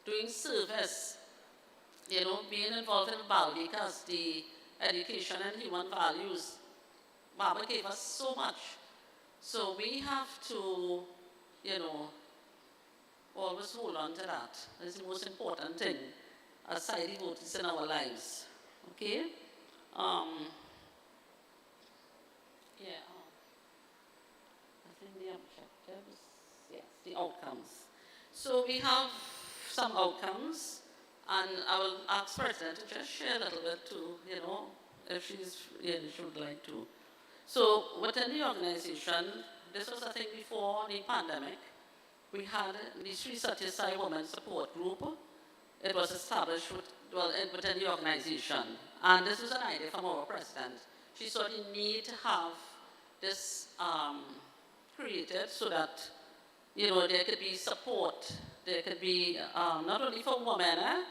doing service, you know, being involved in Balvikas, the education and human values. Baba gave us so much. So we have to, you know, always hold on to that. It's the most important thing as side devotees in our lives. Okay? Yeah. I think the objectives, yes, the outcomes. So we have some outcomes, and I will ask President to just share a little bit too, you know, if she would like to. So within the organization, this was a thing before the pandemic. We had the Sssiott Women's Support Group. It was established within the organization. And this was an idea from our president. She saw the need to have this created so that, you know, there could be support. There could be, not only for women,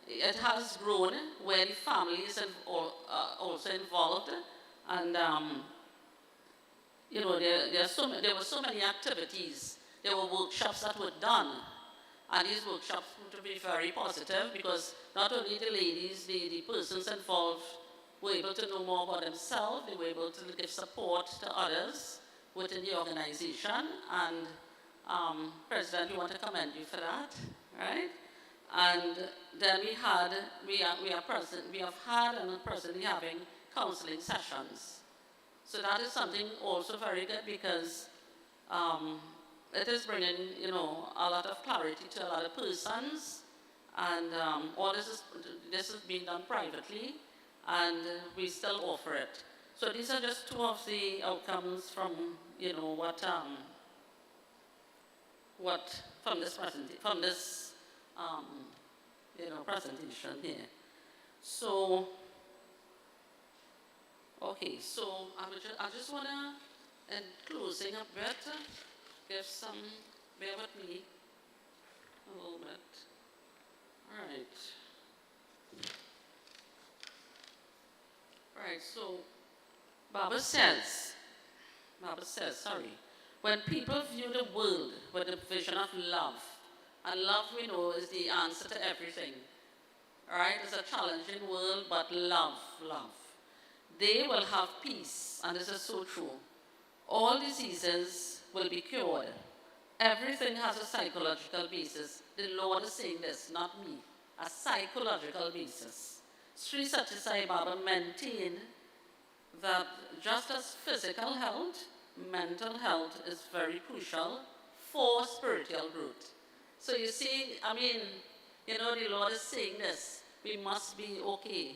it has grown where the families are also involved. And, you know, there were so many activities. There were workshops that were done. And these workshops proved to be very positive because not only the ladies, the persons involved were able to know more about themselves, they were able to give support to others within the organization. And President, we want to commend you for that, right? And then we have had and are presently having counseling sessions. So that is something also very good because it is bringing, you know, a lot of clarity to a lot of persons, and all this is being done privately, and we still offer it. So these are just two of the outcomes from, you know, from this you know, presentation here. So, okay, so I just want to, in closing a bit, give some, bear with me a little bit. All right. Right, so Baba says, when people view the world with the vision of love, and love we know is the answer to everything, all right? It's a challenging world, but love. They will have peace, and this is so true. All diseases will be cured. Everything has a psychological basis. The Lord is saying this, not me. A psychological basis. Sri Satya Sai Baba maintained that just as physical health, mental health is very crucial for spiritual growth. So you see, I mean, you know, the Lord is saying this. We must be okay.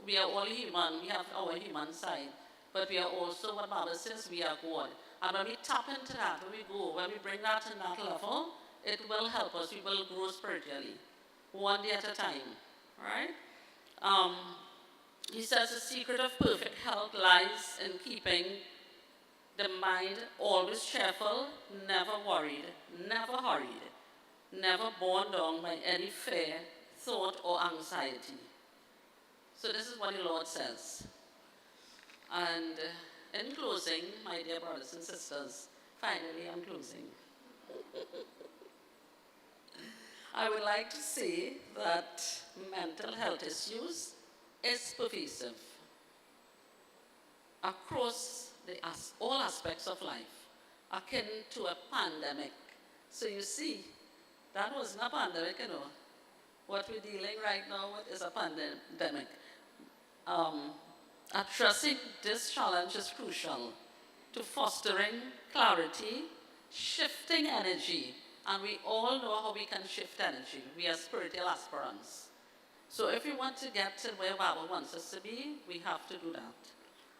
We are all human. We have our human side. But we are also, what Baba says, we are God. And when we tap into that, when we bring that in that level, it will help us. We will grow spiritually, one day at a time, right? He says the secret of perfect health lies in keeping the mind always cheerful, never worried, never hurried, never borne down by any fear, thought, or anxiety. So this is what the Lord says. And in closing, my dear brothers and sisters, finally I'm closing. I would like to say that mental health issues is pervasive across all aspects of life, akin to a pandemic. So you see, that wasn't a pandemic, you know. What we're dealing right now with is a pandemic. Addressing this challenge is crucial to fostering clarity, shifting energy, and we all know how we can shift energy. We are spiritual aspirants. So if we want to get to where Baba wants us to be, we have to do that.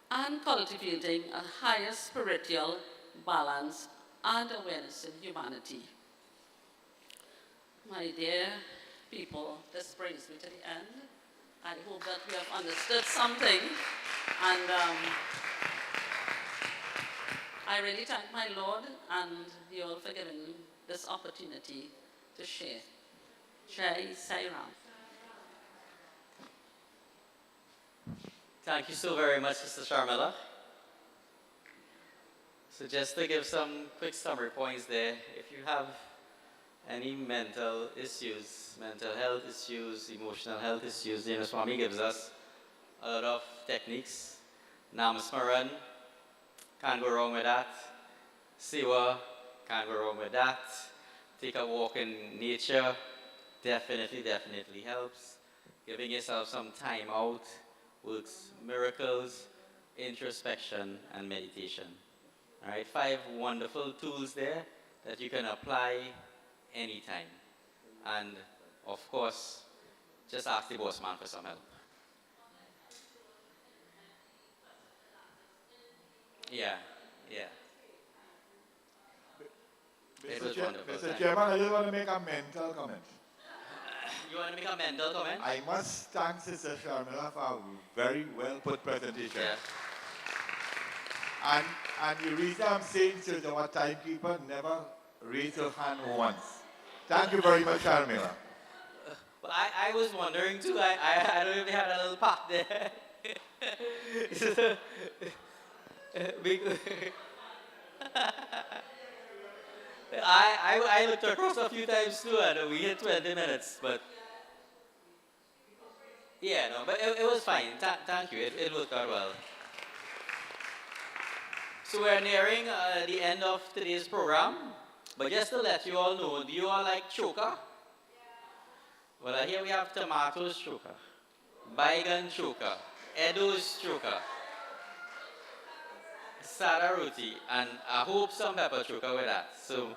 And cultivating a higher spiritual balance and awareness in humanity. My dear people, this brings me to the end. I hope that we have understood something, and I really thank my Lord and you all for giving this opportunity to share. Jai Sai Ram. Thank you so very much, Sister Sharmila. So just to give some quick summary points there, if you have any mental issues, mental health issues, emotional health issues, the Swami gives us a lot of techniques. Namasmaran, can't go wrong with that. Siwa, can't go wrong with that. Take a walk in nature, definitely helps. Giving yourself some time out works miracles, introspection, and meditation. All right, 5 wonderful tools there that you can apply anytime. And of course, just ask the boss man for some help. Yeah, yeah. It was wonderful. Mr. Thank Chairman, I just want to make a mental comment. you want to make a mental comment? I must thank Sister Sharmila for a very well put presentation. Yeah. And the reason I'm saying so is our timekeeper never raised her hand once. Thank you very much, Sharmila. Well, I was wondering too. I don't know if they had a little part there. Because I looked across a few times too, and we hit 20 minutes, but yeah, no, but it was fine. Thank you. It worked out well. So we're nearing the end of today's program, but just to let you all know, do you all like choka? Well, here we have tomatoes choka, baigan choka, Edo's choka, sada roti, and I hope some pepper choka with that. So,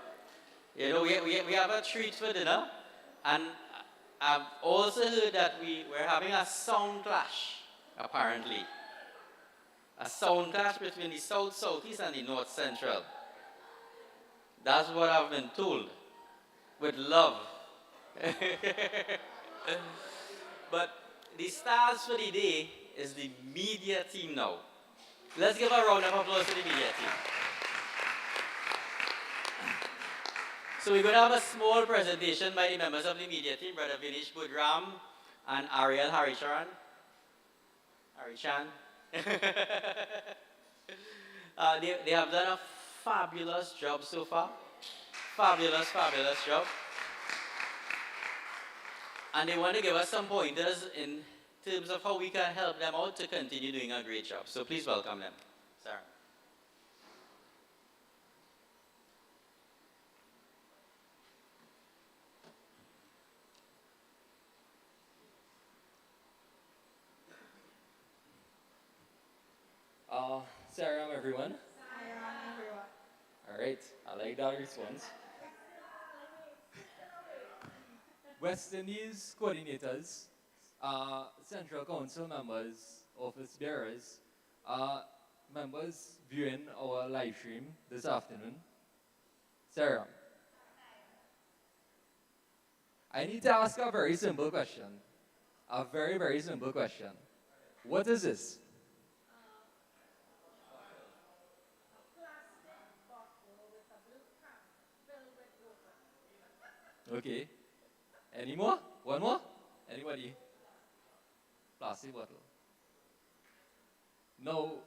you know, we have a treat for dinner, and I've also heard that we're having a sound clash, apparently. A sound clash between the South Southeast and the North Central. That's what I've been told. With love. But the stars for the day is the media team now. Let's give a round of applause to the media team. So we're going to have a small presentation by the members of the media team, Brother Vinesh Budram and Ariel Harichan. They have done a fabulous job so far. Fabulous job. And they want to give us some pointers in terms of how we can help them out to continue doing a great job. So please welcome them. Sarah. Saram, everyone. All right, I like that response. West Indies coordinators, Central Council members, office bearers, members viewing our live stream this afternoon. Sarah, I need to ask a very simple question. A very, very simple question. What is this? Okay. Any more? One more? Anybody? Plastic bottle. No.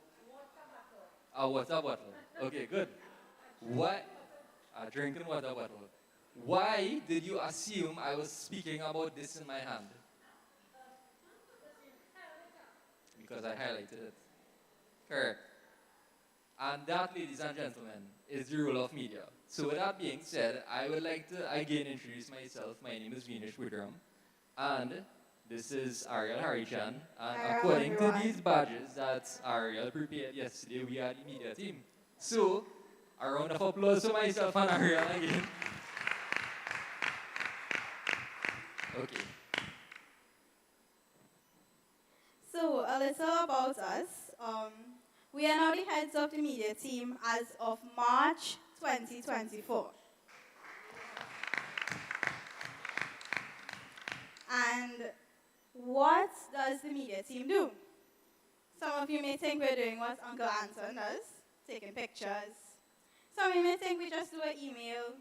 A water bottle. Okay, good. Why? A drinking water bottle. Why did you assume I was speaking about this in my hand? Because I highlighted it. Correct. And that, ladies and gentlemen, is the role of media. So with that being said, I would like to again introduce myself. My name is Vinesh Budram, and this is Ariel Harichan. And according to these badges that Ariel prepared yesterday, we are the media team. So, a round of applause for myself and Ariel again. Okay. So, a little about us. We are now the heads of the media team as of March 2024. And what does the media team do? Some of you may think we're doing what Uncle Anton does, taking pictures. Some of you may think we just do an email.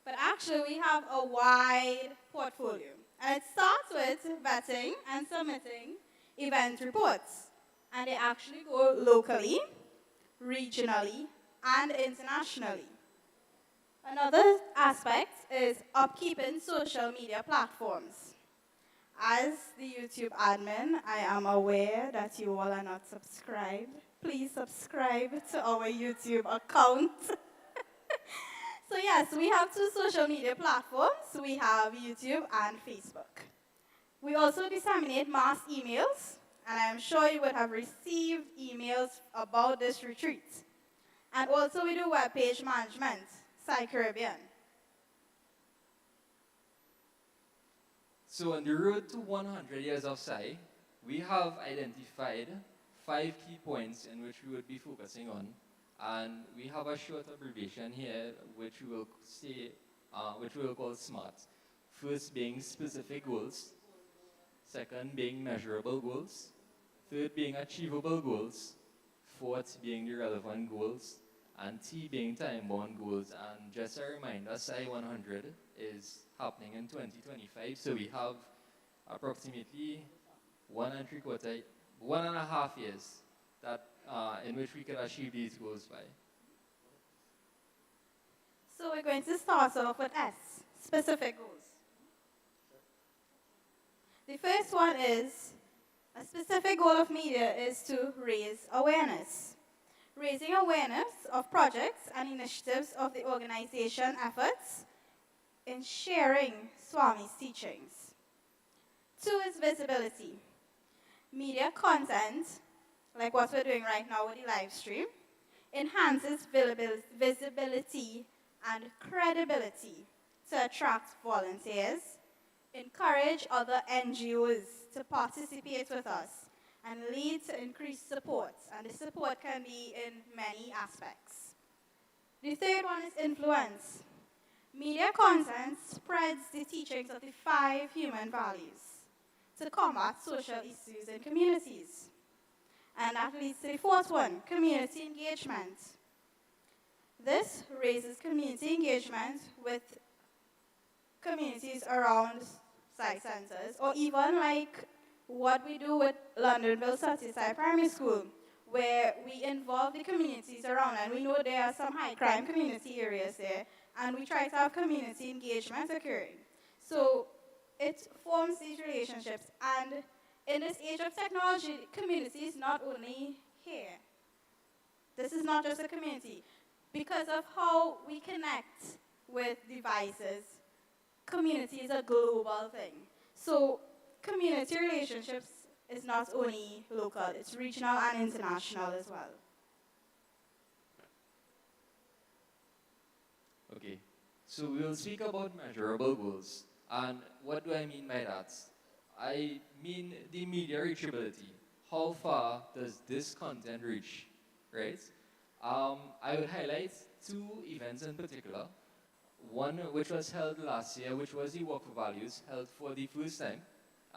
But actually, we have a wide portfolio. And it starts with vetting and submitting event reports. And they actually go locally, regionally, and internationally. Another aspect is upkeeping social media platforms. As the YouTube admin, I am aware that you all are not subscribed. Please subscribe to our YouTube account. So yes, we have two social media platforms. We have YouTube and Facebook. We also disseminate mass emails, and I'm sure you would have received emails about this retreat. And also we do web page management, Sci Caribbean. So on the road to 100 years of Sci, we have identified 5 key points in which we would be focusing on. And we have a short abbreviation here, which we will say, which we will call SMART. First being specific goals. Second being measurable goals. Third being achievable goals. Fourth being the relevant goals. And T being time-bound goals. And just a reminder, Sci 100 is happening in 2025, so we have approximately 1.5 years that in which we could achieve these goals by. So we're going to start off with S, specific goals. The first one is, a specific goal of media is to raise awareness. Raising awareness of projects and initiatives of the organization efforts in sharing Swami's teachings. 2 is visibility. Media content, like what we're doing right now with the live stream, enhances visibility and credibility to attract volunteers, encourage other NGOs to participate with us, and lead to increased support. And the support can be in many aspects. The third one is influence. Media content spreads the teachings of the 5 human values to combat social issues in communities. And that leads to the fourth one, community engagement. This raises community engagement with communities around site centers, or even like what we do with Londonville Sssiott Primary School, where we involve the communities around, and we know there are some high crime community areas there, and we try to have community engagement occurring. So it forms these relationships, and in this age of technology, community is not only here. This is not just a community. Because of how we connect with devices, community is a global thing. So community relationships is not only local, it's regional and international as well. Okay, so we'll speak about measurable goals. And what do I mean by that? I mean the media reachability. How far does this content reach, right? I would highlight 2 events in particular. One which was held last year, which was the Walk for Values, held for the first time.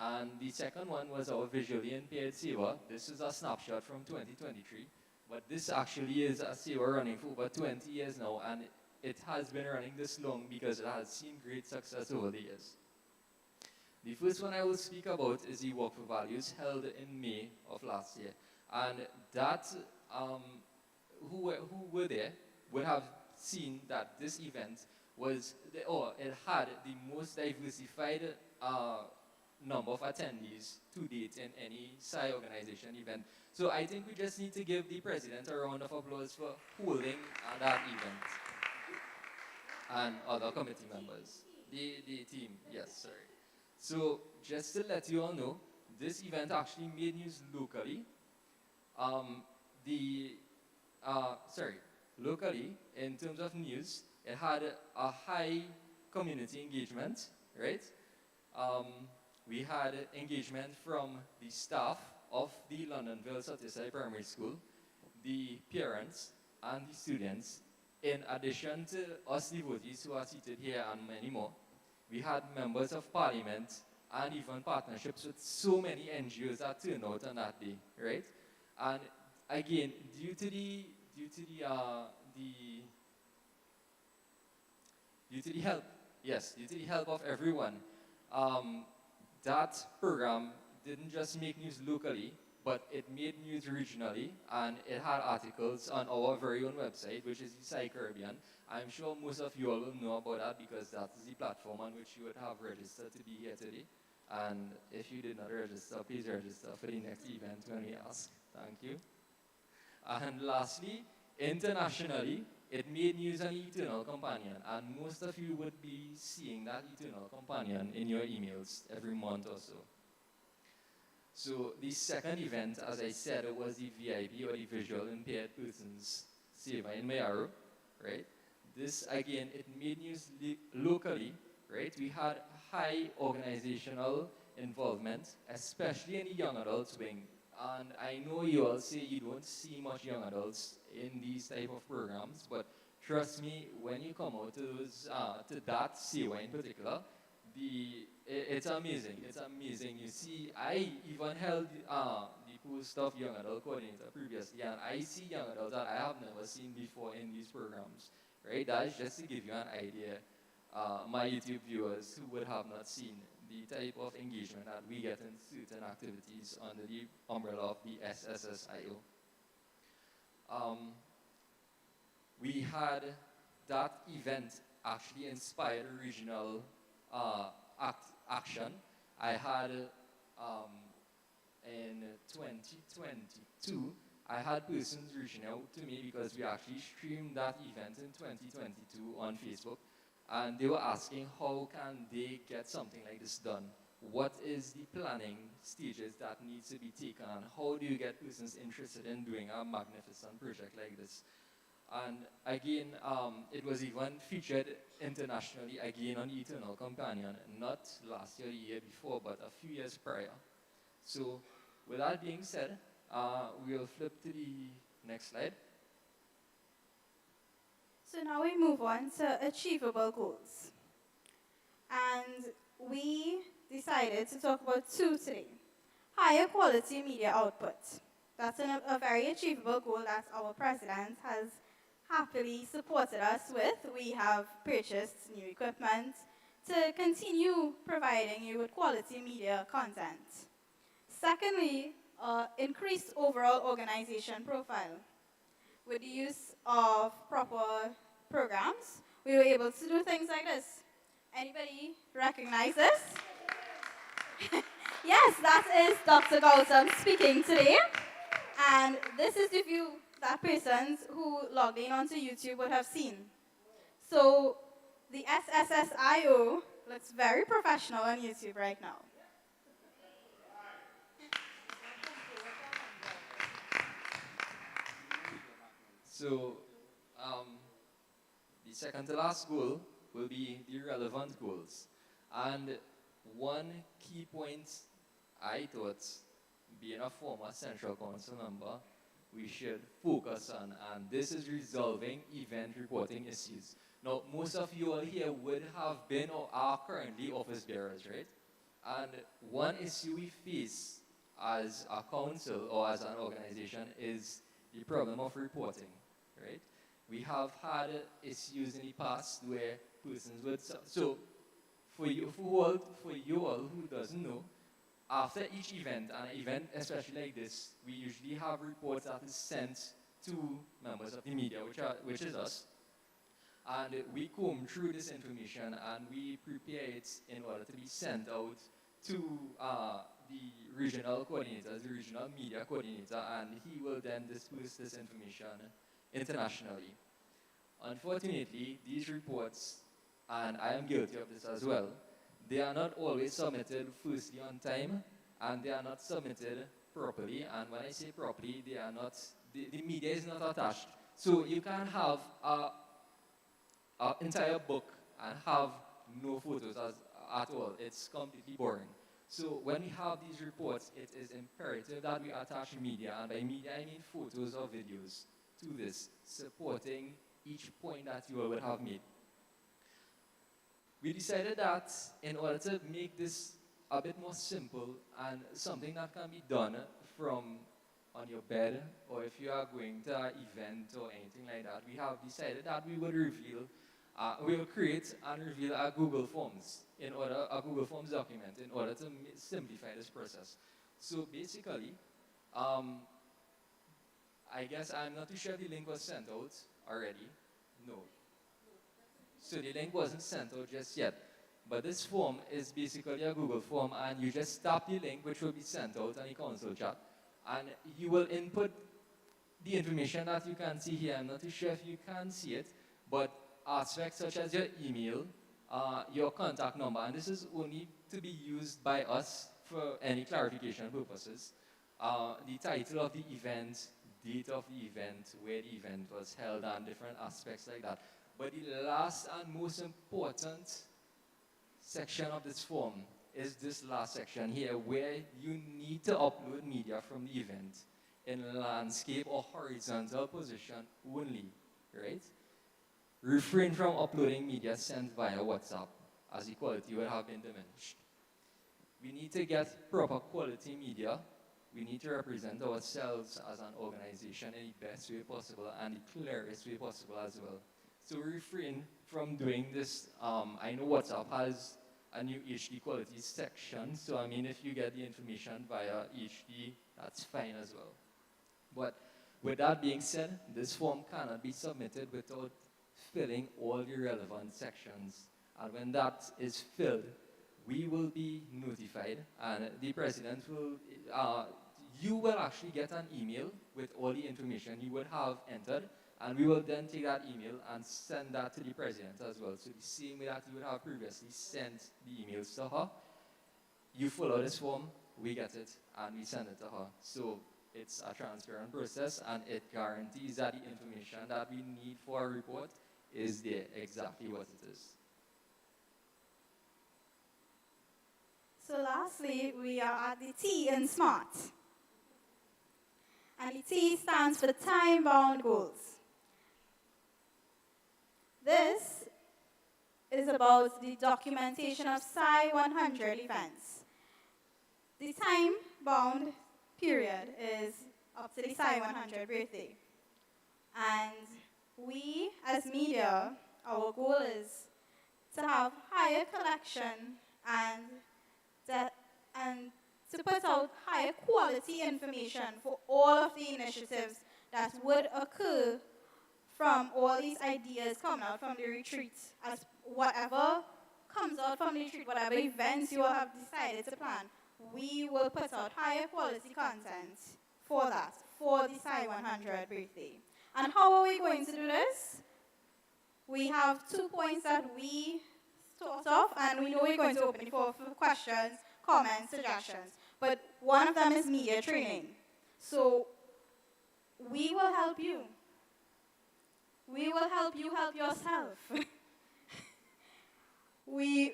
And the second one was our visually impaired saver. This is a snapshot from 2023. But this actually is a saver running for over 20 years now, and it has been running this long because it has seen great success over the years. The first one I will speak about is the Walk for Values, held in May of last year. And that, who were there would have seen that this event was, it had the most diversified number of attendees to date in any Sci organization event. So I think we just need to give the president a round of applause for holding that event. And other committee members. The team, yes, sorry. So just to let you all know, this event actually made news locally. Locally, in terms of news, it had a high community engagement, right? We had engagement from the staff of the Londonville Sssiott Primary School, the parents, and the students. In addition to us devotees who are seated here and many more, we had members of parliament and even partnerships with so many NGOs that turned out on that day, right? And again, due to the help of everyone, that program didn't just make news locally, but it made news regionally, and it had articles on our very own website, which is the Sci Caribbean. I'm sure most of you all will know about that because that is the platform on which you would have registered to be here today. And if you did not register, please register for the next event when we ask. Thank you. And lastly, internationally, it made news on Eternal Companion, and most of you would be seeing that Eternal Companion in your emails every month or so. So the second event, as I said, it was the VIP, or the Visual Impaired Persons Saver in Mayaro, right? This, again, it made news locally, right? We had high organizational involvement, especially in the young adults wing. And I know you all say you don't see much young adults in these type of programs, but trust me, when you come out to those, to that CY in particular, it's amazing. It's amazing. You see, I even held the cool stuff young adult coordinator previously, and I see young adults that I have never seen before in these programs. Right? That is just to give you an idea. My YouTube viewers who would have not seen the type of engagement that we get in certain activities under the umbrella of the SSSIO. We had that event actually inspired a regional action. I had in 2022, I had persons reaching out to me because we actually streamed that event in 2022 on Facebook, and they were asking how can they get something like this done? What is the planning stages that needs to be taken, and how do you get persons interested in doing a magnificent project like this? And again, it was even featured internationally again on Eternal Companion, not last year, the year before, but a few years prior. So with that being said, we'll flip to the next slide. So now we move on to achievable goals. And we decided to talk about two today. Higher quality media output. That's a very achievable goal that our president has happily supported us with. We have purchased new equipment to continue providing you with quality media content. Secondly, increased overall organization profile. With the use of proper programs, we were able to do things like this. Anybody recognize this? Yes, that is Dr. Gautam speaking today. And this is the view that persons who logged in onto YouTube would have seen. So the SSSIO looks very professional on YouTube right now. So the second to last goal will be the relevant goals. And one key point I thought, being a former Central Council member, we should focus on, and this is resolving event reporting issues. Now, most of you all here would have been or are currently office bearers, right? And one issue we face as a council or as an organization is the problem of reporting, right? We have had issues in the past where persons would, so for you all who doesn't know, after each event, and an event especially like this, we usually have reports that is sent to members of the media, which is us. And we comb through this information and we prepare it in order to be sent out to the regional coordinator, the regional media coordinator, and he will then disperse this information internationally. Unfortunately, these reports, and I am guilty of this as well, they are not always submitted firstly on time, and they are not submitted properly. And when I say properly, they are not, the media is not attached. So you can have an entire book and have no photos at all. It's completely boring. So when we have these reports, it is imperative that we attach media, and by media I mean photos or videos, to this, supporting each point that you all would have made. We decided that in order to make this a bit more simple and something that can be done from on your bed, or if you are going to an event or anything like that, we have decided that we would we will create and reveal a Google Forms a Google Forms document in order to simplify this process. So basically, Um, I guess I'm not too sure if the link was sent out already. No. So the link wasn't sent out just yet. But this form is basically a Google form, and you just tap the link, which will be sent out on the council chat. And you will input the information that you can see here. I'm not too sure if you can see it, but aspects such as your email, your contact number, and this is only to be used by us for any clarification purposes. The title of the event, date of the event, where the event was held, and different aspects like that. But the last and most important section of this form is this last section here, where you need to upload media from the event in landscape or horizontal position only, right? Refrain from uploading media sent via WhatsApp, as the quality would have been diminished. We need to get proper quality media. We need to represent ourselves as an organization in the best way possible and the clearest way possible as well. So refrain from doing this. I know WhatsApp has a new HD quality section, so I mean, if you get the information via HD, that's fine as well. But with that being said, this form cannot be submitted without filling all the relevant sections. And when that is filled, we will be notified, and the president will, you will actually get an email with all the information you would have entered, and we will then take that email and send that to the president as well. So the same way that you would have previously sent the emails to her, you follow this form, we get it, and we send it to her. So it's a transparent process, and it guarantees that the information that we need for a report is there exactly what it is. So lastly, we are at the T in SMART. And the T stands for time-bound goals. This is about the documentation of Sci 100 events. The time-bound period is up to the Sci 100 birthday. And we, as media, our goal is to have higher collection and to put out higher quality information for all of the initiatives that would occur from all these ideas coming out from the retreat. As whatever comes out from the retreat, whatever events you have decided to plan, we will put out higher quality content for that, for the Sci 100 birthday. And how are we going to do this? We have 2 points that we thought of, and we know we're going to open it for questions, comments, suggestions. But one of them is media training. So we will help you. We will help you help yourself. We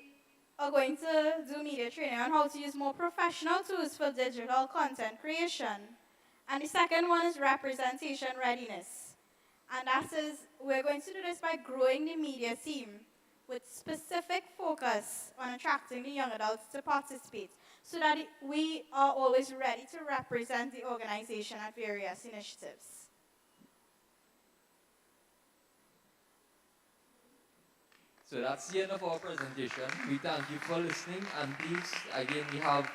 are going to do media training on how to use more professional tools for digital content creation. And the second one is representation readiness. And that is, we're going to do this by growing the media team with specific focus on attracting the young adults to participate, so that we are always ready to represent the organization at various initiatives. So that's the end of our presentation. We thank you for listening, and please, again, we have,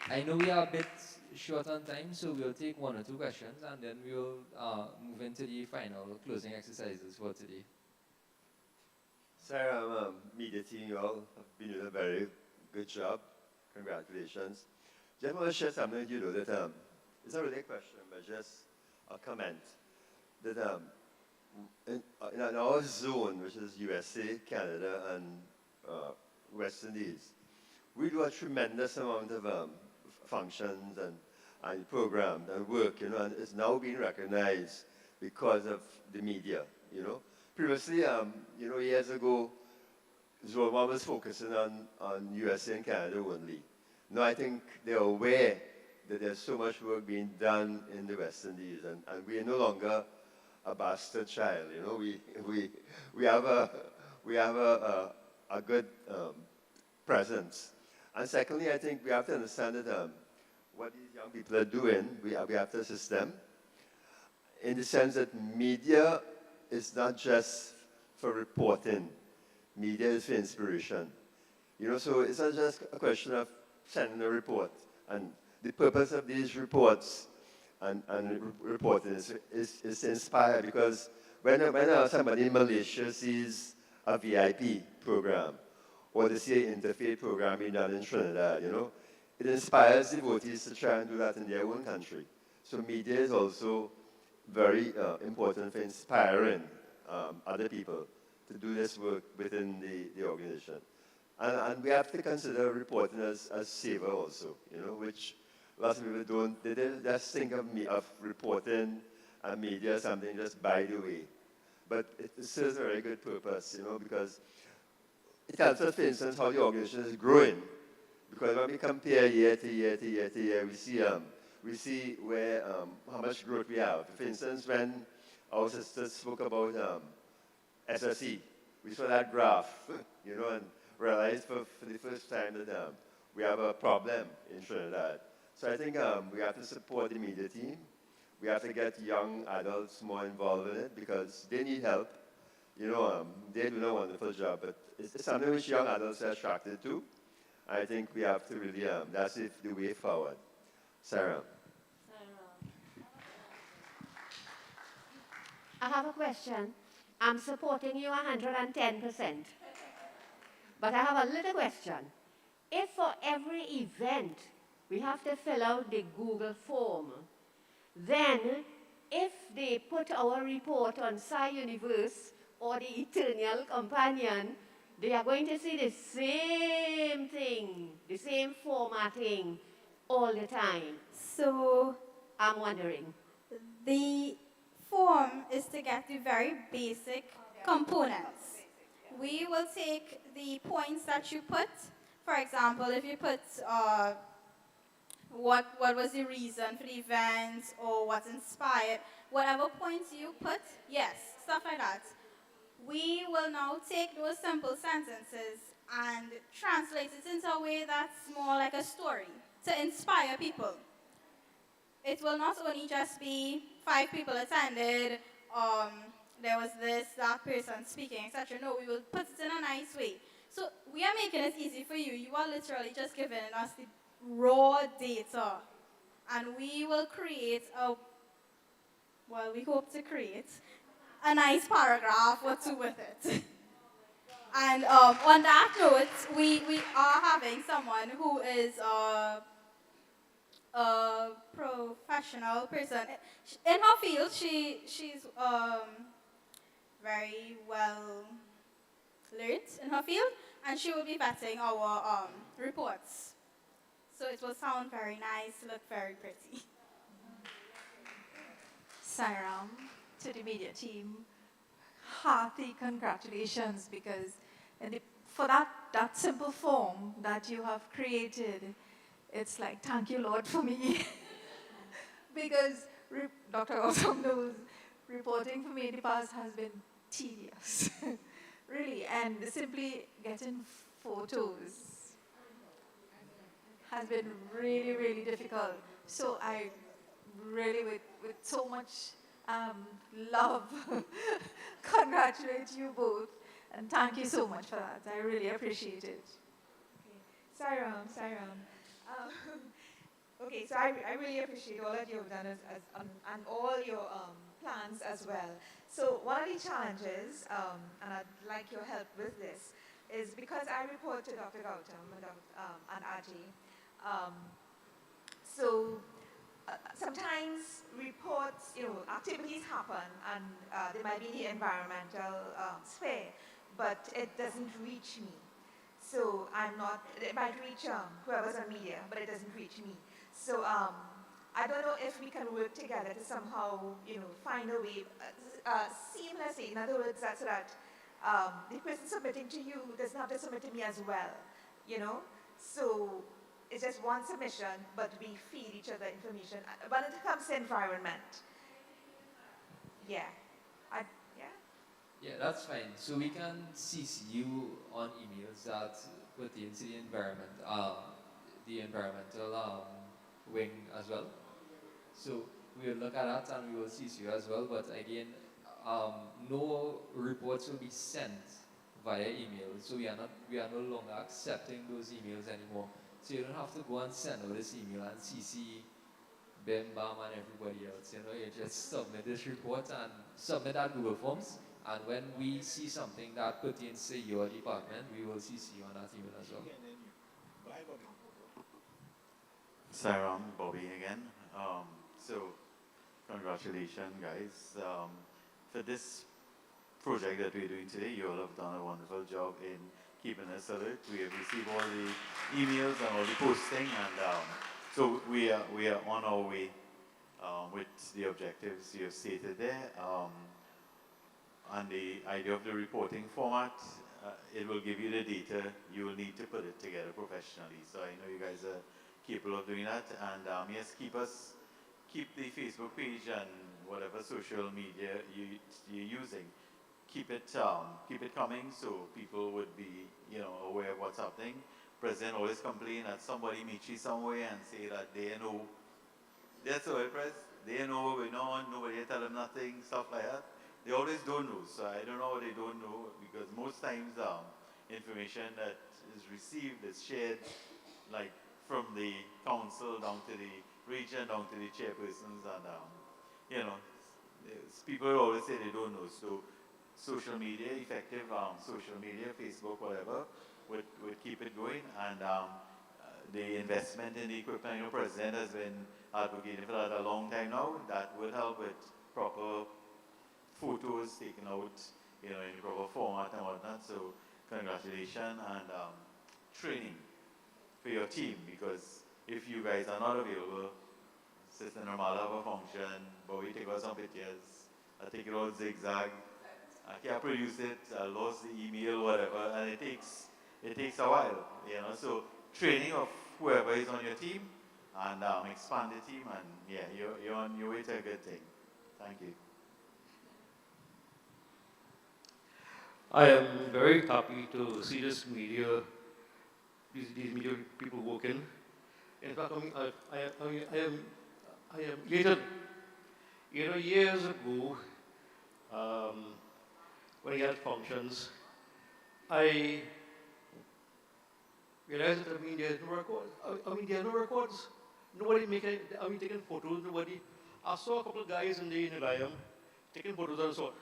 I know we are a bit short on time, so we'll take 1 or 2 questions, and then we'll move into the final closing exercises for today. Sarah, media team, you all have been doing a very good job. Congratulations. Just want to share something with you, though, that it's not really a question, but just a comment. That in our zone, which is USA, Canada, and West Indies, we do a tremendous amount of functions and programs and work, and it's now being recognized because of the media, Previously, years ago, Zone 1 was focusing on USA and Canada only. Now I think they're aware that there's so much work being done in the West Indies, and we are no longer a bastard child. We have a good presence. And secondly, I think we have to understand that what these young people are doing, we have to assist them in the sense that media is not just for reporting. Media is for inspiration. So it's not just a question of sending a report and the purpose of these reports and reporting is to inspire, because when somebody in Malaysia sees a VIP program or they see an interfaith program being done in Trinidad, it inspires devotees to try and do that in their own country. So media is also very important for inspiring other people to do this work within the organization. And we have to consider reporting as saver also, which lots of people don't. They just think of reporting and media as something just by the way. But it serves a very good purpose, because it tells us, for instance, how the organization is growing. Because when we compare year to year to year to year, we see where how much growth we have. For instance, when our sisters spoke about SSE, we saw that graph, and realized for the first time that we have a problem in Trinidad. So I think we have to support the media team. We have to get young adults more involved in it because they need help. They do a wonderful job, but it's something which young adults are attracted to. I think we have to really, that's the way forward. Sarah. I have a question. I'm supporting you 110%. But I have a little question. If for every event we have to fill out the Google form, then if they put our report on Sci-Universe or the Eternal Companion, they are going to see the same thing, the same formatting all the time. So I'm wondering. the form is to get the very basic components. We will take the points that you put. For example, if you put what was the reason for the event or what's inspired, whatever points you put, yes, stuff like that. We will now take those simple sentences and translate it into a way that's more like a story to inspire people. It will not only just be 5 people attended, there was this, that person speaking, etc. No, we will put it in a nice way. So we are making it easy for you. You are literally just giving us the raw data. And we will create we hope to create a nice paragraph or two with it. And on that note, we are having someone who is a professional person. In her field, she's very well learned in her field, and she will be vetting our reports. So it will sound very nice, look very pretty. Sairam, to the media team, hearty congratulations, because for that simple form that you have created, it's like, thank you, Lord, for me. Because Dr. Awesome knows, reporting for me in the past has been tedious, really, and simply getting photos has been really, really difficult. So I really, with so much love, congratulate you both, and thank you so much for that. I really appreciate it. Sairam. Okay, so I really appreciate all that you've done and all your plans as well. So one of the challenges, and I'd like your help with this, is because I report to Dr. Gautam and Aji, sometimes reports, activities happen and they might be in the environmental sphere, but it doesn't reach me. So it might reach whoever's on media, but it doesn't reach me. So I don't know if we can work together to somehow, find a way, seamlessly, in other words, so that the person submitting to you doesn't have to submit to me as well, So it's just one submission, but we feed each other information when it comes to environment. Yeah. Yeah, that's fine. So we can CC you on emails that pertain to the environmental wing as well. So we will look at that and we will CC you as well. But again, no reports will be sent via email. So we are no longer accepting those emails anymore. So you don't have to go and send out this email and CC Bim Bam and everybody else. You know, you just submit this report and submit that Google Forms. And when we see something that pertains to your department, we will CC you on that email as well. Sarah, Bobby again. So, congratulations, guys. For this project that we're doing today, you all have done a wonderful job in keeping us alert. We have received all the emails and all the posting, and so we are on our way with the objectives you have stated there. And the idea of the reporting format, it will give you the data. You will need to put it together professionally. So I know you guys are capable of doing that. And yes, keep the Facebook page and whatever social media you're using. Keep it coming so people would be, aware of what's happening. President always complain that somebody meets you somewhere and say that they know. That's all, Press. They know what going on. Nobody tell them nothing, stuff like that. They always don't know. So I don't know what they don't know, because most times information that is received is shared, like from the council down to the region, down to the chairpersons, and people always say they don't know. So social media, effective social media, Facebook, whatever, would keep it going. And the investment in the equipment, President has been advocating for that a long time now. That would help with proper photos taken out, in the proper format and whatnot. So congratulations, and training for your team, because if you guys are not available, Sister Normal have a function, but we take out some pictures, I take it all zigzag, I can't produce it, I lost the email, whatever, and it takes a while, So training of whoever is on your team, and expand the team, and yeah, you're on your way to a good thing. Thank you. I am very happy to see this media, these media people working. In fact, I am elated. Years ago, when we had functions, I realized that there's no records. There are no records. Nobody taking photos. Nobody. I saw a couple of guys in the Nilayam taking photos and so on.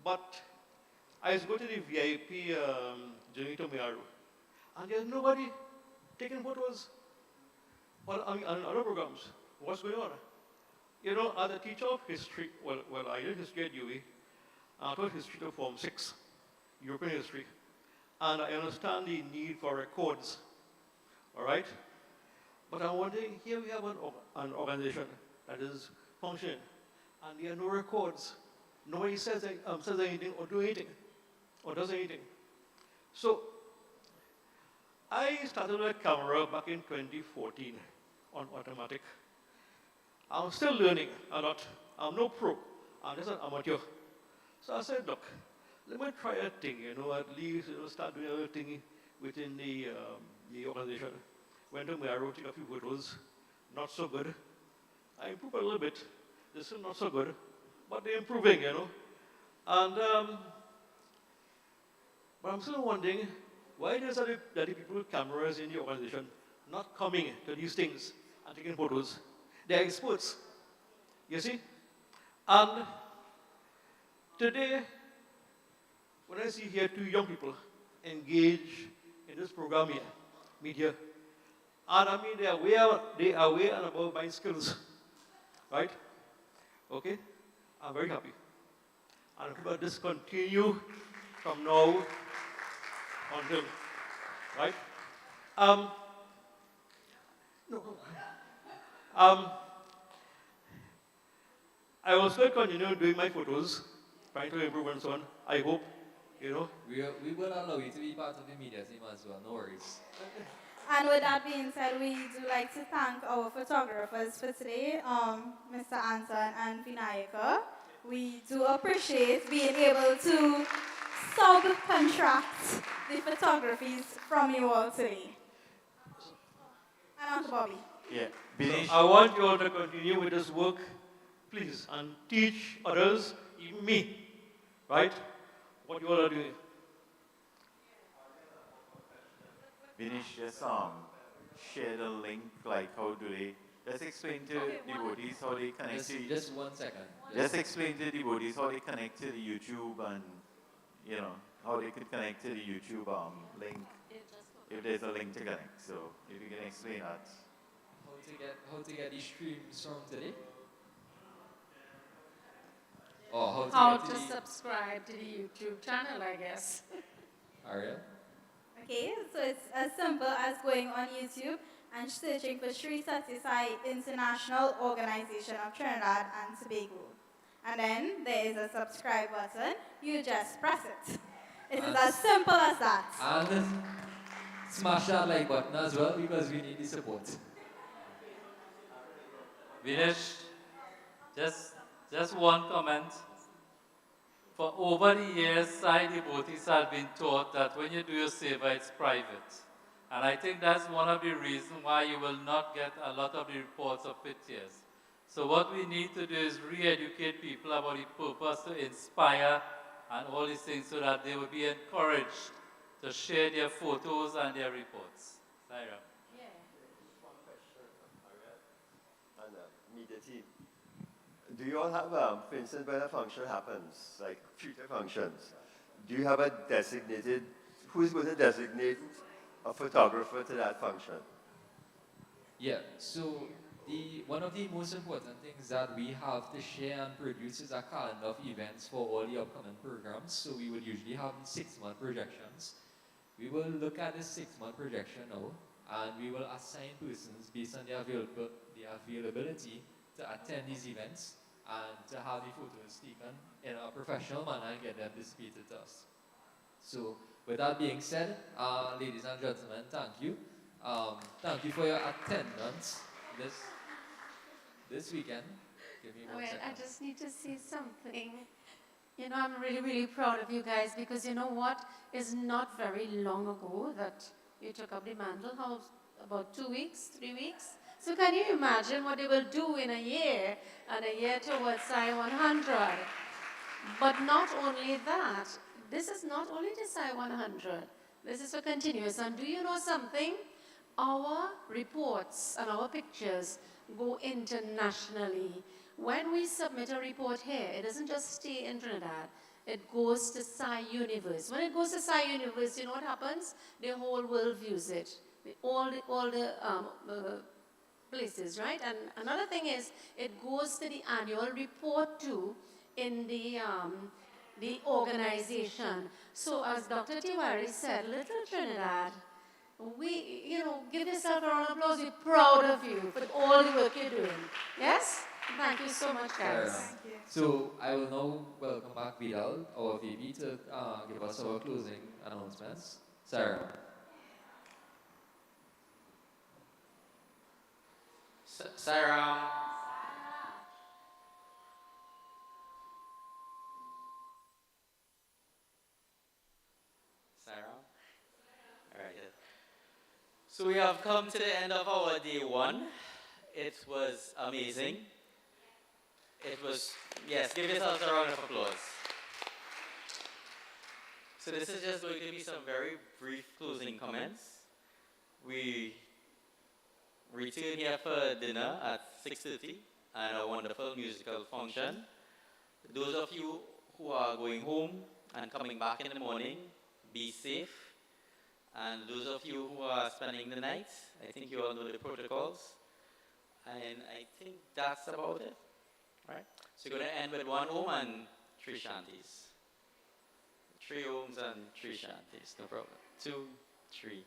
But I was going to the VIP journey to Miaru, and there's nobody taking photos. On other programs, what's going on? As a teacher of history, I did history at UA, I taught history to Form 6, European history, and I understand the need for records, all right? But I'm wondering, here we have an organization that is functioning, and there are no records. Nobody says anything or does anything. So I started with a camera back in 2014 on automatic. I'm still learning a lot. I'm no pro. I'm just an amateur. So I said, look, let me try a thing, at least start doing everything within the organization. Went to Miaro, took a few photos, not so good. I improved a little bit. They're still not so good, but they're improving, And but I'm still wondering, why there's other people with cameras in the organization not coming to these things and taking photos? They're experts, you see? And today, when I see here 2 young people engage in this program here, media, and they are aware and above my skills, right? Okay? I'm very happy. And I'm going to this continue from now until, right? I will still continue doing my photos, trying to improve and so on. I hope, We will allow you to be part of the media team as well, no worries. And with that being said, we do like to thank our photographers for today, Mr. Anson and Vinayaka. We do appreciate being able to subcontract the photographies from you all today. And Uncle Bobby. Yeah. So I want you all to continue with this work, please, and teach others, even me, right, what you all are doing. Vinesh, just share the link? Like, how do they? Just explain to devotees how they connect to. Just 1 second. Just explain to devotees how they connect to the YouTube and, you know, how they could connect to the YouTube link. If there's a link to connect, so if you can explain that. How to get these streams from today? Or How get to the subscribe to the YouTube channel, I guess. Ariel? Okay, so it's as simple as going on YouTube and searching for Sssiott International Organization of Trinidad and Tobago. And then there is a subscribe button. You just press it. It is as simple as that. And smash that like button as well because we need the support. Vinesh, just one comment. For over the years, Sai devotees have been taught that when you do your seva, it's private. And I think that's one of the reasons why you will not get a lot of the reports of pictures. So what we need to do is re-educate people about the purpose to inspire and all these things so that they will be encouraged to share their photos and their reports. Saira. And media team. Do you all have, for instance, when a function happens, like future functions, do you have a designated, who's going to designate a photographer to that function? Yeah, so one of the most important things that we have to share and produce is a calendar of events for all the upcoming programs. So we would usually have 6-month projections. We will look at the 6-month projection now, and we will assign persons based on their availability to attend these events and to have the photos taken in a professional manner and get them displayed to us. So with that being said, ladies and gentlemen, thank you. Thank you for your attendance this weekend. Give me 1 Wait, second. I just need to say something. You know, I'm really, really proud of you guys because you know what? It's not very long ago that you took up the mantle. How, about 2 weeks, 3 weeks? So can you imagine what they will do in a year and a year towards Sci 100? But not only that, this is not only the Sci 100. This is for continuous. And do you know something? Our reports and our pictures go internationally. When we submit a report here, it doesn't just stay in Trinidad. It goes to Sci Universe. When it goes to Sci Universe, you know what happens? The whole world views it. All the places, right? And another thing is, it goes to the annual report too in the organization. So as Dr. Tiwari said, Little Trinidad, give yourself a round of applause. We're proud of you for all the work you're doing. Yes? Thank you so much, guys. Thank you. So I will now welcome back Vidal, our VP, to give us our closing announcements. Sarah. Sarah. Sarah? All right. So we have come to the end of our day 1. It was amazing. It was, yes, give yourselves a round of applause. So this is just going to be some very brief closing comments. We return here for dinner at 6:30 and a wonderful musical function. Those of you who are going home and coming back in the morning, be safe. And those of you who are spending the night, I think you all know the protocols. And I think that's about it, right? So we're going to end with 1 home and 3 shanties. 3 homes and 3 shanties, no problem. 2, 3.